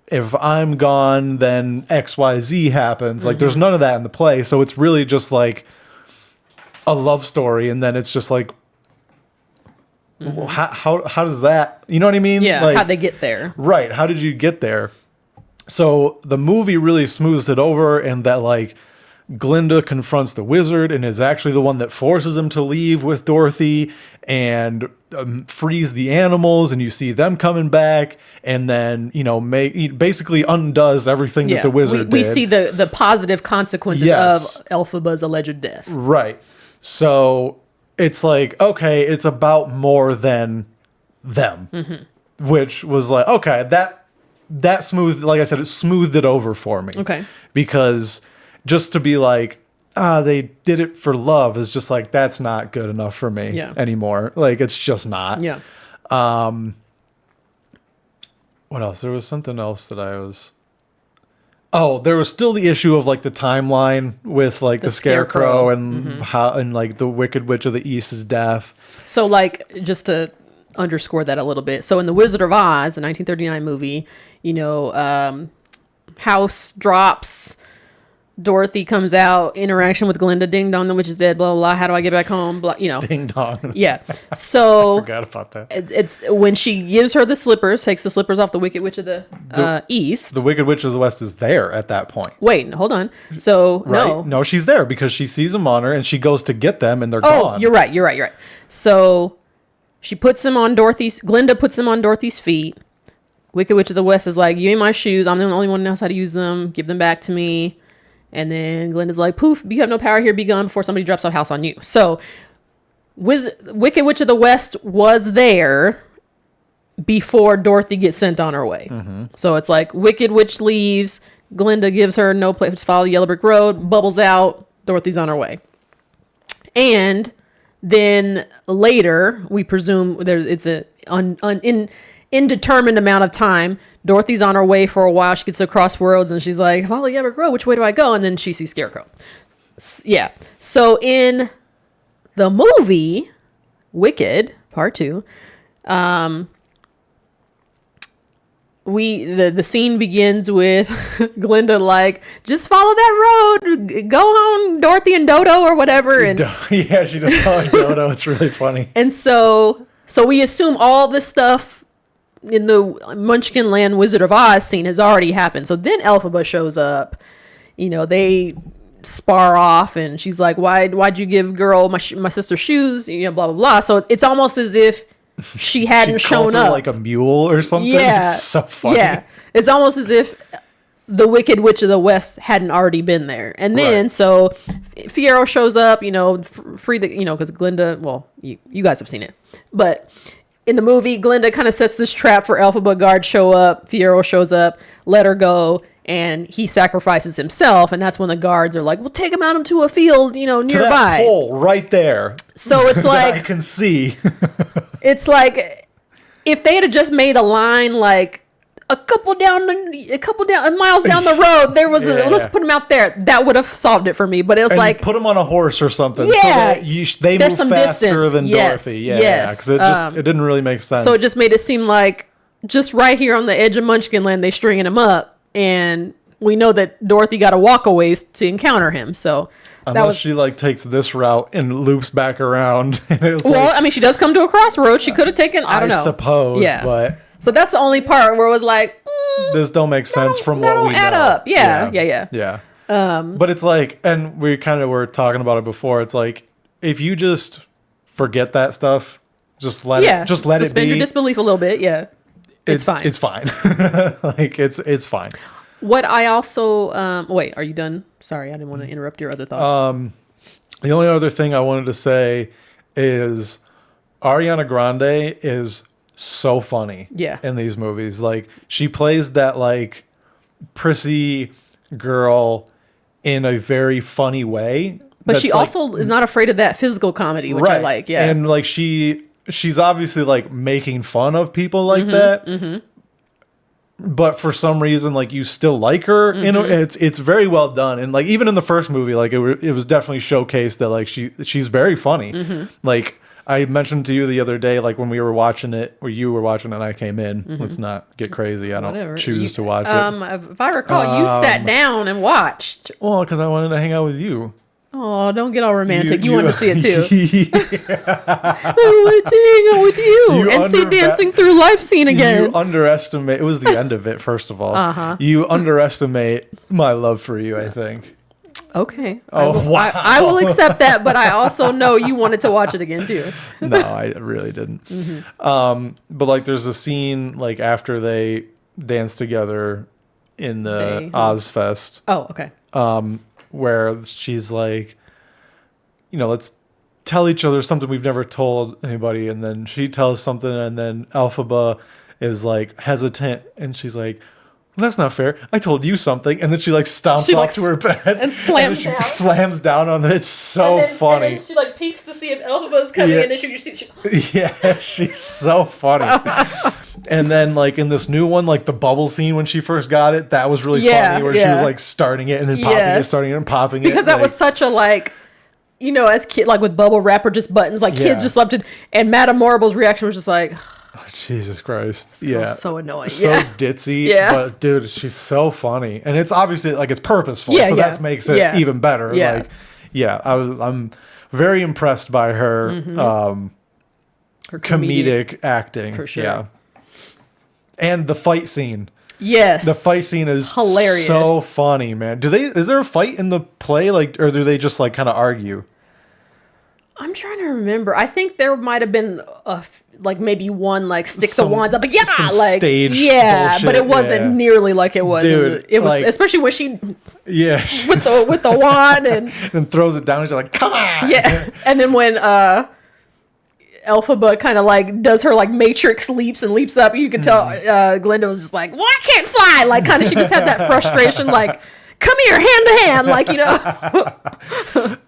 Speaker 2: if I'm gone then XYZ happens. Like there's none of that in the play, so it's really just like a love story, and then it's just like, how does that, you know what I mean?
Speaker 1: Yeah,
Speaker 2: like,
Speaker 1: how'd they get there?
Speaker 2: Right, how did you get there? So the movie really smooths it over, and that like Glinda confronts the wizard and is actually the one that forces him to leave with Dorothy and frees the animals, and you see them coming back, and then basically undoes everything that the wizard did.
Speaker 1: We see the positive consequences of Elphaba's alleged death.
Speaker 2: Right. So it's like, okay, it's about more than them, which was like, okay, that smooth, like I said, it smoothed it over for me.
Speaker 1: Okay.
Speaker 2: Because just to be like, they did it for love is just like, that's not good enough for me anymore. Like, it's just not.
Speaker 1: Yeah.
Speaker 2: What else? There was something else that I was... Oh, there was still the issue of like the timeline with like the scarecrow and how, and like the Wicked Witch of the East is deaf.
Speaker 1: So like, just to underscore that a little bit. So in The Wizard of Oz, the 1939 movie, house drops, Dorothy comes out, interaction with Glinda, ding dong, the witch is dead, blah, blah, blah, how do I get back home, blah,
Speaker 2: Ding dong.
Speaker 1: Yeah. So
Speaker 2: I forgot about that.
Speaker 1: It's when she gives her the slippers, takes the slippers off the Wicked Witch of the East.
Speaker 2: The Wicked Witch of the West is there at that point.
Speaker 1: Wait, hold on. So
Speaker 2: right? No, she's there because she sees them on her and she goes to get them and they're gone.
Speaker 1: Oh, you're right. So she puts them on Glinda puts them on Dorothy's feet. Wicked Witch of the West is like, you ain't my shoes. I'm the only one who knows how to use them. Give them back to me. And then Glinda's like, poof, you have no power here. Be gone before somebody drops a house on you. So Wicked Witch of the West was there before Dorothy gets sent on her way. So it's like Wicked Witch leaves. Glinda gives her no place to follow the Yellow Brick Road. Bubbles out. Dorothy's on her way. And then later, we presume it's a indeterminate amount of time. Dorothy's on her way for a while. She gets to Crossroads and she's like, follow the Yellow Brick Road. Which way do I go? And then she sees Scarecrow. Yeah. So in the movie Wicked, part 2. The scene begins with Glinda like, just follow that road, go home, Dorothy and Dodo or whatever. And
Speaker 2: yeah, she just called Dodo. It's really funny.
Speaker 1: And so we assume all this stuff in the Munchkin Land Wizard of Oz scene has already happened. So then Elphaba shows up. You know, they spar off, and she's like, "Why'd you give girl my sister shoes?" You know, blah blah blah. So it's almost as if she hadn't
Speaker 2: she calls
Speaker 1: shown
Speaker 2: her
Speaker 1: up
Speaker 2: like a mule or something.
Speaker 1: Yeah,
Speaker 2: It's so funny.
Speaker 1: Yeah, it's almost as if the Wicked Witch of the West hadn't already been there. And then so Fiyero shows up. You know, free the because Glinda. Well, you guys have seen it, but in the movie, Glinda kind of sets this trap for Elphaba. Guards show up. Fiyero shows up. Let her go. And he sacrifices himself, and that's when the guards are like, "Well, take him out into a field, nearby."
Speaker 2: To that hole right there.
Speaker 1: So it's like
Speaker 2: I can see.
Speaker 1: It's like if they had just made a line like a couple miles down the road, there was let's put him out there. That would have solved it for me. But it was
Speaker 2: and
Speaker 1: like
Speaker 2: put him on a horse or something.
Speaker 1: Yeah,
Speaker 2: so that they move
Speaker 1: some
Speaker 2: faster
Speaker 1: distance.
Speaker 2: than Dorothy. Yeah, because it didn't really make sense.
Speaker 1: So it just made it seem like just right here on the edge of Munchkin Land, they stringing him up. And we know that Dorothy got to walk a ways to encounter him. So
Speaker 2: unless she like takes this route and loops back around.
Speaker 1: I mean, she does come to a crossroad. She could have taken, I don't know.
Speaker 2: I suppose. Yeah. But
Speaker 1: so that's the only part where it was like,
Speaker 2: this don't make sense from what we know.
Speaker 1: Add up. Yeah.
Speaker 2: But it's like, and we kind of were talking about it before. It's like, if you just forget that stuff, just let it be.
Speaker 1: Suspend your disbelief a little bit. Yeah. It's fine.
Speaker 2: It's fine. Like it's fine.
Speaker 1: What I also wait, are you done? Sorry, I didn't want to interrupt your other thoughts.
Speaker 2: The only other thing I wanted to say is Ariana Grande is so funny. In these movies, like she plays that like prissy girl in a very funny way.
Speaker 1: But she also is not afraid of that physical comedy, which I like. Yeah,
Speaker 2: and like she's obviously like making fun of people like that. Mm-hmm. But for some reason, like you still like her, it's very well done, and like even in the first movie, like it was definitely showcased that like she's very funny. Like I mentioned to you the other day, like when we were watching it, or you were watching it, and I came in. Let's not get crazy. I don't choose to watch it.
Speaker 1: If I recall, you sat down and watched.
Speaker 2: Well, because I wanted to hang out with you.
Speaker 1: Oh, don't get all romantic. You want to see it too. I want to hang out with you and see Dancing Through Life scene again.
Speaker 2: You underestimate. It was the end of it, first of all. You underestimate my love for you, I think.
Speaker 1: Okay.
Speaker 2: Wow.
Speaker 1: I will accept that, but I also know you wanted to watch it again too.
Speaker 2: No, I really didn't. But like there's a scene like after they dance together in the Ozfest.
Speaker 1: Oh, okay.
Speaker 2: Where she's like, let's tell each other something we've never told anybody. And then she tells something, and then Elphaba is like hesitant, and she's like, well, that's not fair. I told you something. And then she like stomps off to her bed
Speaker 1: and slams down.
Speaker 2: Slams down on it. It's so funny.
Speaker 1: And then she like peeks to see if Elphaba's coming, and then she
Speaker 2: yeah, she's so funny. And then like in this new one, like the bubble scene when she first got it, that was really funny, where she was like starting it and then popping it, starting it and popping it.
Speaker 1: Because that was such a like, as kid, like with bubble wrap or just buttons, like kids just loved it. And Madame Maribel's reaction was just like,
Speaker 2: oh, Jesus Christ.
Speaker 1: So annoying.
Speaker 2: So ditzy. But dude, she's so funny. And it's obviously like it's purposeful. So that makes it even better. Like, I'm very impressed by her, her comedic acting.
Speaker 1: For sure.
Speaker 2: Yeah. And the fight scene.
Speaker 1: Yes.
Speaker 2: The fight scene is
Speaker 1: hilarious.
Speaker 2: So funny, man. Is there a fight in the play, like, or do they just like kind of argue?
Speaker 1: I'm trying to remember. I think there might have been maybe one like stick the wands up, but like
Speaker 2: stage bullshit,
Speaker 1: but it wasn't nearly like it was.
Speaker 2: Dude,
Speaker 1: it was like, especially when she with the wand and
Speaker 2: throws it down. And she's like, come on.
Speaker 1: Yeah, and then when Elphaba kind of like does her like Matrix leaps and leaps up, you can tell Glinda was just like, well, I can't fly. Like kind of she just had that frustration, like, come here, hand to hand, like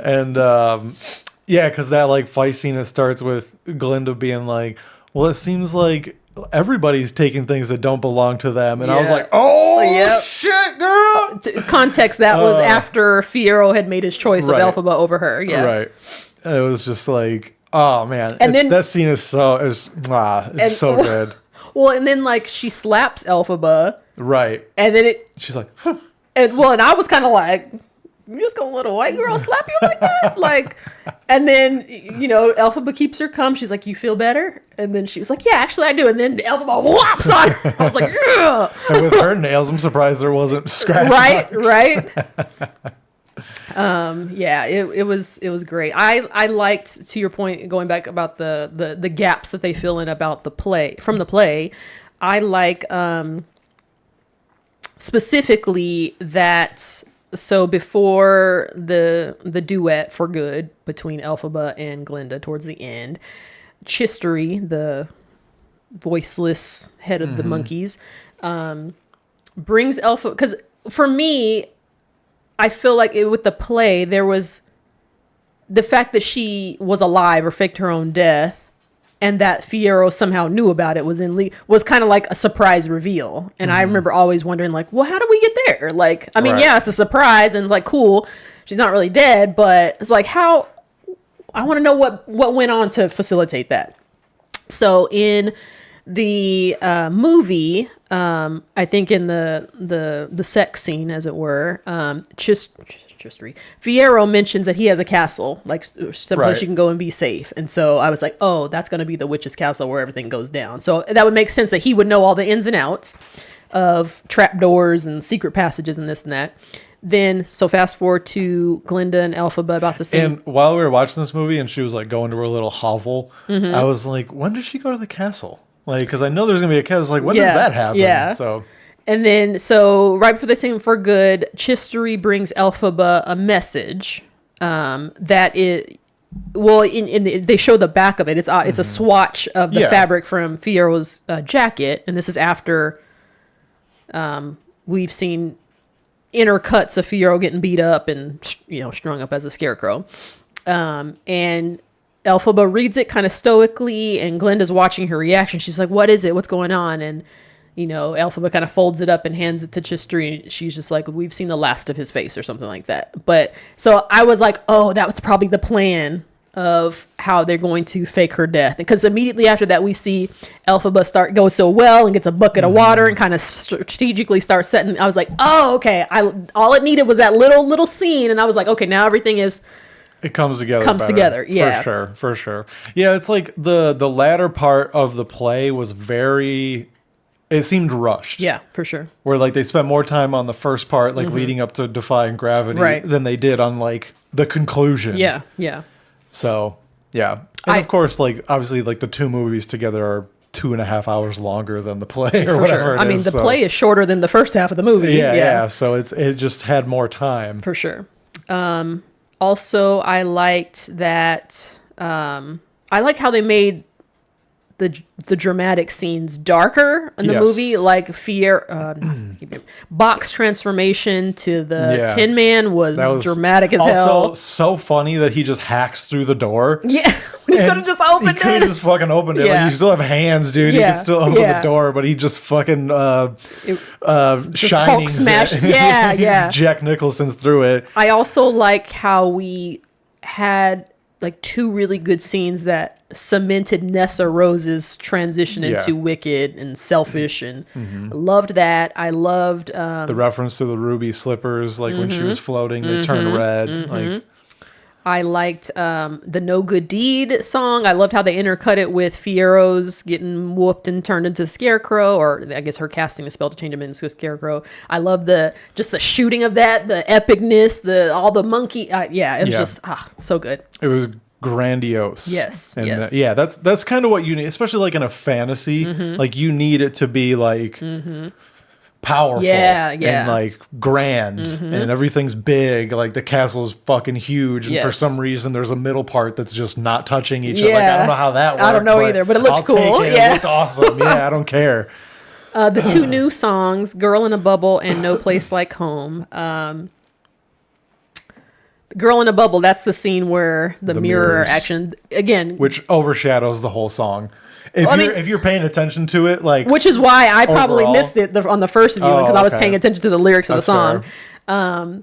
Speaker 2: and yeah, because that like fight scene, it starts with Glinda being like, well, it seems like everybody's taking things that don't belong to them. And I was like, oh, shit, girl.
Speaker 1: Context, that was after Fiyero had made his choice of Elphaba over her. Yeah.
Speaker 2: Right. It was just like, Oh man,
Speaker 1: And then-
Speaker 2: that scene is so so good.
Speaker 1: Well, and then like she slaps Elphaba,
Speaker 2: Right.
Speaker 1: and then
Speaker 2: She's like, huh.
Speaker 1: and I was kind of like, you just gonna let a white girl slap you like that? Like, and then, Elphaba keeps her calm. She's like, you feel better? And then she was like, yeah, actually I do. And then Elphaba whops on her. I was like, ugh.
Speaker 2: And with her nails, I'm surprised there wasn't scratch marks.
Speaker 1: Right. Yeah, it was great. I liked, to your point, going back about the gaps that they fill in about the play, from the play. I like specifically that. So before the duet for good between Elphaba and Glinda towards the end, Chistery, the voiceless head of the monkeys, brings Elphaba, because for me, I feel like with the play, there was the fact that she was alive or faked her own death, and that Fiyero somehow knew about it was kind of like a surprise reveal. And I remember always wondering, like, well, how do we get there? Like, I mean,
Speaker 2: Right.
Speaker 1: yeah, it's a surprise, and it's like, cool, she's not really dead, but it's like, how, I want to know what went on to facilitate that. So in the movie, I think in the sex scene, as it were, Fiyero mentions that he has a castle, like someplace
Speaker 2: Right.
Speaker 1: you can go and be safe. And so I was like, oh, that's going to be the witch's castle where everything goes down. So that would make sense that he would know all the ins and outs of trapdoors and secret passages and this and that. Then, so fast forward to Glinda and Elphaba about to sing.
Speaker 2: And while we were watching this movie and she was like going to her little hovel, I was like, when does she go to the castle? Like, because I know there's going to be a castle. Like, when does that happen?
Speaker 1: Yeah.
Speaker 2: So,
Speaker 1: And then, so right before they sing for good, Chistery brings Elphaba a message that is, well, they show the back of it. It's a swatch of the fabric from Fiyero's jacket, and this is after we've seen inner cuts of Fiyero getting beat up and strung up as a scarecrow. And Elphaba reads it kind of stoically, and Glinda's watching her reaction. She's like, "What is it? What's going on?" And Elphaba kind of folds it up and hands it to Chistery. And she's just like, we've seen the last of his face or something like that. But so I was like, oh, that was probably the plan of how they're going to fake her death. Because immediately after that, we see Elphaba go so well and gets a bucket of water and kind of strategically starts setting. I was like, oh, okay. All it needed was that little scene. And I was like, okay, now everything is...
Speaker 2: it comes together.
Speaker 1: Yeah.
Speaker 2: For sure. Yeah, it's like the latter part of the play was it seemed rushed.
Speaker 1: Yeah, for sure.
Speaker 2: Where like they spent more time on the first part, like leading up to defying gravity,
Speaker 1: Right.
Speaker 2: than they did on like the conclusion.
Speaker 1: Yeah.
Speaker 2: So yeah, and of course, like obviously, like the two movies together are 2.5 hours longer than the play or
Speaker 1: For
Speaker 2: whatever.
Speaker 1: sure.
Speaker 2: It
Speaker 1: I mean,
Speaker 2: is,
Speaker 1: the
Speaker 2: so.
Speaker 1: play is shorter than the first half of the movie.
Speaker 2: Yeah. So it just had more time.
Speaker 1: For sure. Also, I liked that. I like how they made the dramatic scenes darker in the
Speaker 2: Yes.
Speaker 1: movie, like Bach's transformation to the Tin Man was dramatic as
Speaker 2: also
Speaker 1: hell.
Speaker 2: so funny that he just hacks through the door.
Speaker 1: Yeah, when he could have just opened
Speaker 2: He could have
Speaker 1: it.
Speaker 2: just fucking opened it.
Speaker 1: Yeah.
Speaker 2: Like you still have hands, dude. You
Speaker 1: Yeah.
Speaker 2: can still open the door, but he just fucking shining
Speaker 1: smash. Yeah.
Speaker 2: Jack Nicholson's through it.
Speaker 1: I also like how we had like two really good scenes that cemented Nessa Rose's transition into wicked and selfish, and loved that. I loved
Speaker 2: The reference to the ruby slippers, like when she was floating, they turn red. Like
Speaker 1: I liked the No Good Deed song. I loved how they intercut it with Fiero's getting whooped and turned into Scarecrow, or I guess her casting the spell to change him into a Scarecrow. I love the shooting of that, the epicness, all the monkey. It was just so good.
Speaker 2: it was grandiose.
Speaker 1: Yes,
Speaker 2: And
Speaker 1: yes.
Speaker 2: that's kind of what you need, especially like in a fantasy. Like you need it to be like powerful, and like grand, and everything's big. Like the castle's fucking huge, and for
Speaker 1: Yes.
Speaker 2: some reason there's a middle part that's just not touching each other. Like I don't know how that worked.
Speaker 1: I don't know either, but it looked
Speaker 2: I'll
Speaker 1: cool.
Speaker 2: take it.
Speaker 1: Yeah.
Speaker 2: It looked awesome. Yeah, I don't care.
Speaker 1: The two new songs, Girl in a Bubble and No Place Like Home. Girl in a Bubble, that's the scene where the mirror
Speaker 2: mirrors.
Speaker 1: action, again,
Speaker 2: Which overshadows the whole song. If you're paying attention to it, like
Speaker 1: which is why I probably
Speaker 2: overall-
Speaker 1: missed it on the first viewing, because I was
Speaker 2: okay.
Speaker 1: paying attention to the lyrics of the
Speaker 2: That's
Speaker 1: song.
Speaker 2: fair.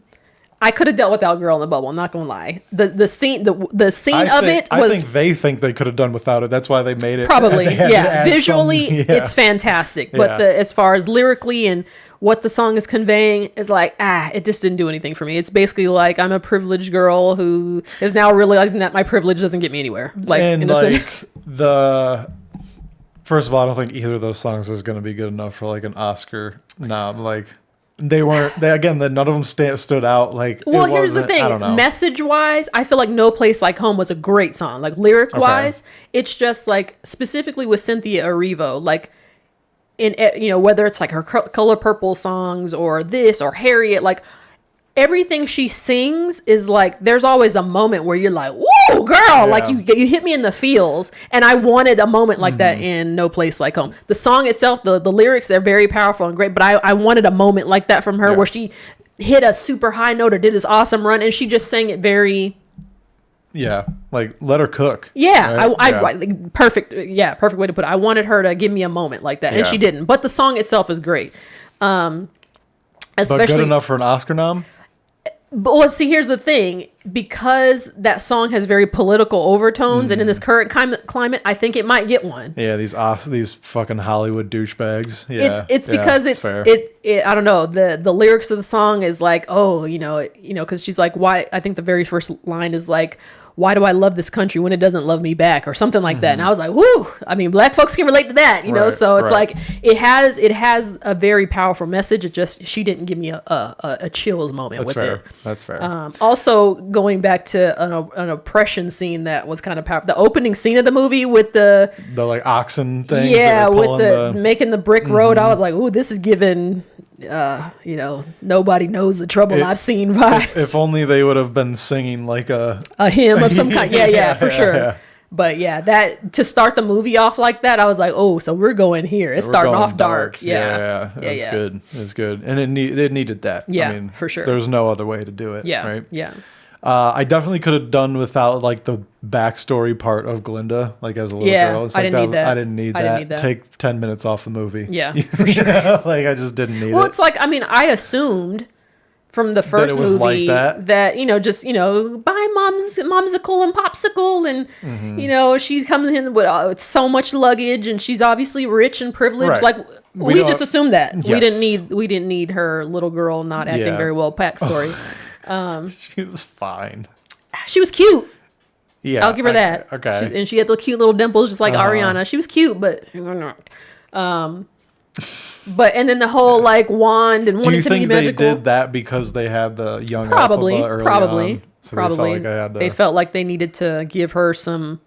Speaker 1: I could have dealt with that girl in the bubble. I'm not gonna lie. The scene
Speaker 2: I think they think they could have done without it. That's why they made it.
Speaker 1: Probably,
Speaker 2: they had to add
Speaker 1: visually, it's fantastic. But as far as lyrically and what the song is conveying is like, it just didn't do anything for me. It's basically like I'm a privileged girl who is now realizing that my privilege doesn't get me anywhere. Like,
Speaker 2: and like first of all, I don't think either of those songs is going to be good enough for like an Oscar nom. Like they weren't. None of them stood out. Like,
Speaker 1: well, here's the thing. Message wise, I feel like No Place Like Home was a great song. Like lyric wise, it's just like specifically with Cynthia Erivo, like. In whether it's like her Color Purple songs or this or Harriet, like everything she sings is like there's always a moment where you're like, whoa, girl, like you hit me in the feels, and I wanted a moment like that in No Place Like Home. The song itself, the lyrics, they're very powerful and great, but I wanted a moment like that from her where she hit a super high note or did this awesome run and she just sang it very
Speaker 2: like let her cook.
Speaker 1: Perfect way to put it. I wanted her to give me a moment like that, and she didn't. But the song itself is great. Especially
Speaker 2: but good enough for an Oscar nom.
Speaker 1: But let's see. Here's the thing: because that song has very political overtones, and in this current climate, I think it might get one.
Speaker 2: Yeah, these fucking Hollywood douchebags. Yeah,
Speaker 1: it's because it's I don't know. The lyrics of the song is like, because she's like, why? I think the very first line is like, why do I love this country when it doesn't love me back, or something like that. And I was like, whoo, I mean, black folks can relate to that, so it's like, it has a very powerful message. It just, she didn't give me a chills moment with it.
Speaker 2: That's fair.
Speaker 1: Also going back to an oppression scene that was kind of powerful. The opening scene of the movie with the
Speaker 2: like oxen things.
Speaker 1: Yeah. With the making the brick road. I was like, ooh, this is giving, nobody knows the trouble I've seen vibes.
Speaker 2: If only they would have been singing like a
Speaker 1: hymn of some kind. Yeah, for sure. Yeah. But that to start the movie off like that, I was like, oh, so we're going here. It's starting off dark. Yeah.
Speaker 2: That's good. It's good. And it needed that.
Speaker 1: Yeah, I mean, for sure.
Speaker 2: There's no other way to do it.
Speaker 1: Yeah.
Speaker 2: Right.
Speaker 1: Yeah.
Speaker 2: I definitely could have done without like the backstory part of Glinda, like as a little girl. It's
Speaker 1: I didn't need that.
Speaker 2: I didn't need that. Take 10 minutes off the movie.
Speaker 1: Yeah, for sure.
Speaker 2: Like I just didn't need it.
Speaker 1: Well, it's like, I mean, I assumed from the first movie
Speaker 2: like
Speaker 1: that just buy momsicle and popsicle, and she comes in with so much luggage, and she's obviously rich and privileged. Like we just assumed that. Yes. We didn't need her little girl not acting very well backstory.
Speaker 2: She was fine.
Speaker 1: She was cute.
Speaker 2: Yeah,
Speaker 1: I'll give her that.
Speaker 2: Okay.
Speaker 1: And she had the cute little dimples, just like Ariana. She was cute, but and then the whole like wand and wanting to be magical.
Speaker 2: Do you think they did that because they had the young
Speaker 1: probably
Speaker 2: early on? So
Speaker 1: probably they felt like they needed to give her some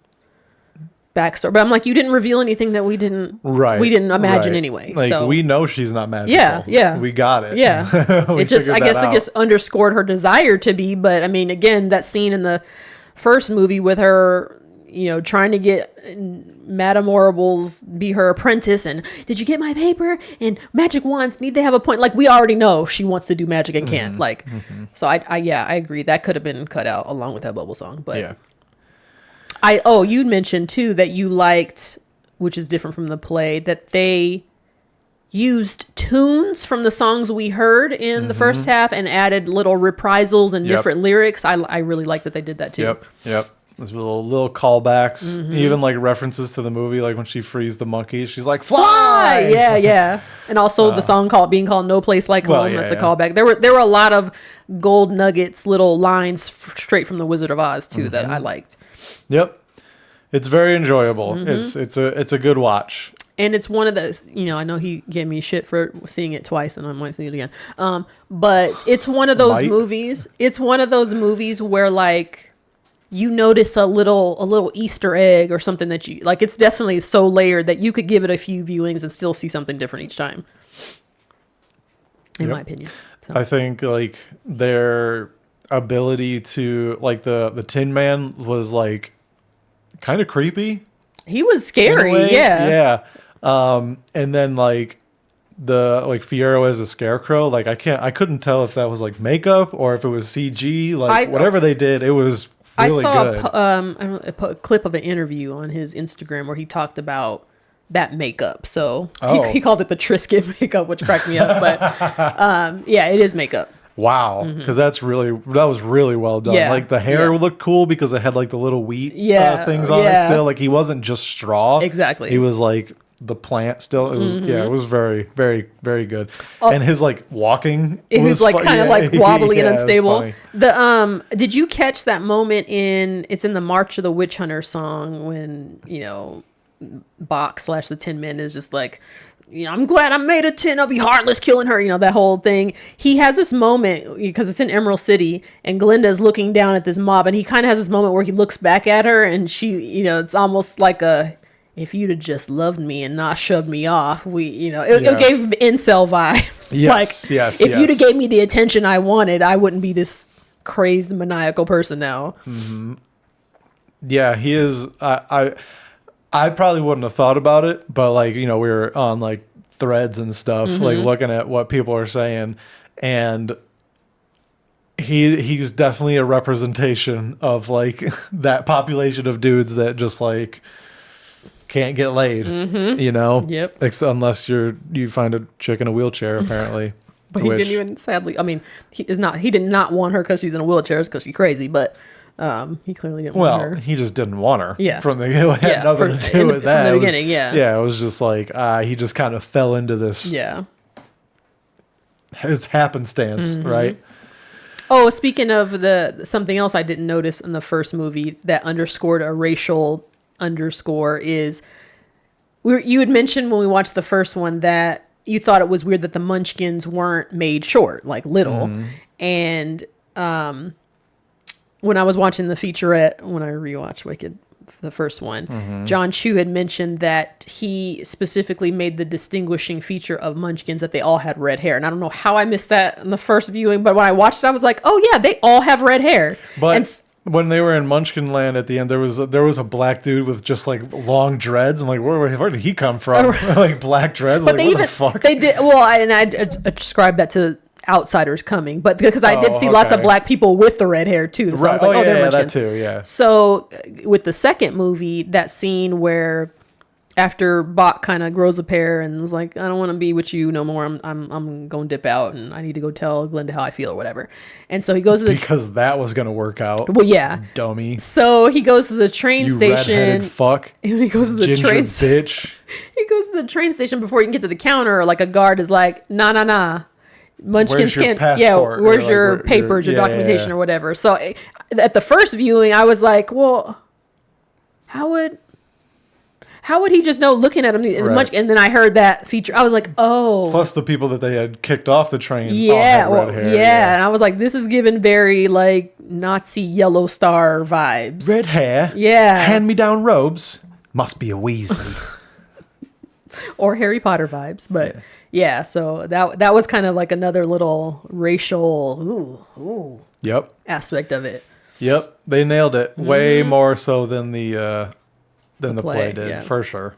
Speaker 1: backstory, but I'm like, you didn't reveal anything that we didn't imagine anyway.
Speaker 2: Like, so we know she's not magical.
Speaker 1: Yeah,
Speaker 2: we got it.
Speaker 1: Yeah, it just, I guess, it just underscored her desire to be. But I mean, again, that scene in the first movie with her, trying to get Madame Horrible's be her apprentice, and did you get my paper? And magic wands need to have a point. Like, we already know she wants to do magic and can't. Like, so I agree that could have been cut out along with that bubble song. But yeah. You mentioned too that you liked, which is different from the play, that they used tunes from the songs we heard in the first half and added little reprisals and different lyrics. I really like that they did that too.
Speaker 2: Yep. There's little callbacks, even like references to the movie, like when she frees the monkey, she's like, "Fly!"
Speaker 1: Yeah. And also the song being called "No Place Like Home." That's a callback. There were a lot of gold nuggets, little lines straight from the Wizard of Oz too that I liked.
Speaker 2: Yep, it's very enjoyable. It's a good watch.
Speaker 1: And it's one of those, I know he gave me shit for seeing it twice, and I might see it again. But it's one of those movies. It's one of those movies where like you notice a little Easter egg or something that you like. It's definitely so layered that you could give it a few viewings and still see something different each time. In my opinion, so.
Speaker 2: I think like their ability to like the Tin Man was like kind of creepy.
Speaker 1: He was scary.
Speaker 2: Yeah. And then like Fiyero as a scarecrow, like I couldn't tell if that was like makeup or if it was CG. Like whatever they did, it was really good.
Speaker 1: I saw a clip of an interview on his Instagram where he talked about that makeup. So he called it the Trisket makeup, which cracked me up. But it is makeup.
Speaker 2: wow, because that was really well done.
Speaker 1: Yeah,
Speaker 2: Like the hair
Speaker 1: yeah.
Speaker 2: looked cool because it had like the little wheat things on it
Speaker 1: yeah.
Speaker 2: still. Like he wasn't just straw.
Speaker 1: Exactly.
Speaker 2: He was like the plant still. It was it was very, very, very good. And his like walking,
Speaker 1: It was like kind of like wobbly and
Speaker 2: it was
Speaker 1: unstable.
Speaker 2: funny.
Speaker 1: The did you catch that moment it's in the March of the Witch Hunter song when, Bach / the Tin Men is just like, I'm glad I made a tin. I'll be heartless killing her. That whole thing. He has this moment because it's in Emerald City and Glinda's looking down at this mob and he kind of has this moment where he looks back at her and she, it's almost like if you'd have just loved me and not shoved me off, it gave incel vibes.
Speaker 2: Yes, yes,
Speaker 1: if you'd have
Speaker 2: yes.
Speaker 1: gave me the attention I wanted, I wouldn't be this crazed maniacal person now.
Speaker 2: Yeah, he is. I probably wouldn't have thought about it, but like, we were on like threads and stuff, like looking at what people are saying, and he's definitely a representation of like that population of dudes that just like can't get laid,
Speaker 1: Yep.
Speaker 2: unless you find a chick in a wheelchair, apparently.
Speaker 1: But he didn't even, sadly, I mean, he did not want her because she's in a wheelchair, because she's crazy, but he clearly didn't want her.
Speaker 2: He just didn't want her.
Speaker 1: Yeah.
Speaker 2: It had nothing to do with that.
Speaker 1: From the
Speaker 2: It was-
Speaker 1: beginning, yeah.
Speaker 2: Yeah, it was just like, he just kind of fell into this,
Speaker 1: Yeah.
Speaker 2: his happenstance, right?
Speaker 1: Oh, speaking of something else I didn't notice in the first movie that underscored a racial underscore is, you had mentioned when we watched the first one that you thought it was weird that the Munchkins weren't made short, like little. And when I was watching the featurette, when I rewatched Wicked, the first one, John Chu had mentioned that he specifically made the distinguishing feature of Munchkins that they all had red hair. And I don't know how I missed that in the first viewing, but when I watched it, I was like, oh yeah, they all have red hair.
Speaker 2: But when they were in Munchkin Land at the end, there was a black dude with just like long dreads. I'm like, where did he come from? Like black dreads.
Speaker 1: But
Speaker 2: like, what the fuck?
Speaker 1: they did, well, and I ascribed that to outsiders coming, but because I did see lots of black people with the red hair too. So I was like, they're Munchkins.
Speaker 2: That too, yeah.
Speaker 1: So with the second movie, that scene where after Bach kind of grows a pair and is like, I don't want to be with you no more. I'm going to dip out and I need to go tell Glinda how I feel or whatever. And so he goes to
Speaker 2: because that was gonna work out.
Speaker 1: Well, yeah.
Speaker 2: Dummy.
Speaker 1: So he goes to the train station.
Speaker 2: Redheaded fuck.
Speaker 1: And he goes to the
Speaker 2: Ginger
Speaker 1: train
Speaker 2: bitch.
Speaker 1: He goes to the train station before he can get to the counter. Like a guard is like, nah. Munchkins can't. Yeah, where's your papers, your documentation, or whatever. So at the first viewing, I was like, well, how would he just know looking at him? And then I heard that feature. I was like, oh.
Speaker 2: Plus the people that they had kicked off the train.
Speaker 1: Yeah,
Speaker 2: all had red hair.
Speaker 1: yeah. And I was like, this is giving very like Nazi yellow star vibes.
Speaker 2: Red hair.
Speaker 1: Yeah.
Speaker 2: Hand-me-down robes. Must be a Weasley.
Speaker 1: Or Harry Potter vibes, but yeah. So that was kind of like another little racial
Speaker 2: Yep.
Speaker 1: aspect of it.
Speaker 2: Yep. They nailed it way more so than the play did,
Speaker 1: yeah.
Speaker 2: for sure,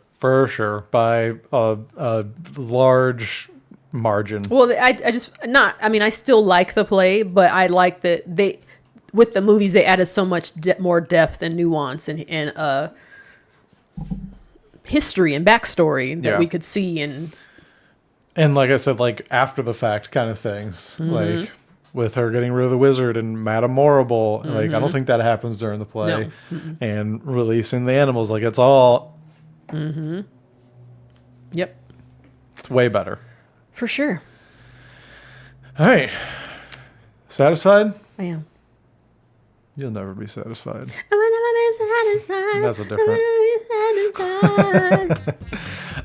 Speaker 2: by a large margin.
Speaker 1: Well, I still like the play, but I like that with the movies they added so much more depth and nuance and history and backstory that we could see and
Speaker 2: like I said, like after the fact kind of things, like with her getting rid of the wizard and Madame Morrible, like I don't think that happens during the play, and releasing the animals, like it's all,
Speaker 1: Yep,
Speaker 2: it's way better
Speaker 1: for sure.
Speaker 2: All right, satisfied?
Speaker 1: I am.
Speaker 2: You'll never be satisfied.
Speaker 1: I
Speaker 2: That's a different.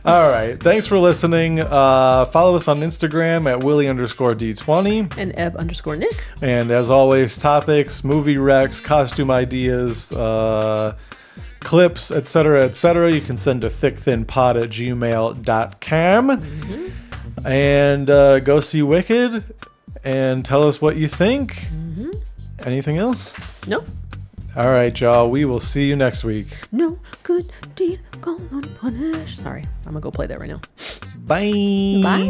Speaker 2: All right. Thanks for listening. Follow us on Instagram at Willie_D20.
Speaker 1: and Eb_Nick.
Speaker 2: And as always, topics, movie recs, costume ideas, clips, etc. You can send to thickthinpod@gmail.com. And go see Wicked and tell us what you think. Anything else?
Speaker 1: No.
Speaker 2: All right, y'all. We will see you next week.
Speaker 1: No good deed goes unpunished. Sorry, I'm gonna go play that right now.
Speaker 2: Bye.
Speaker 1: Bye.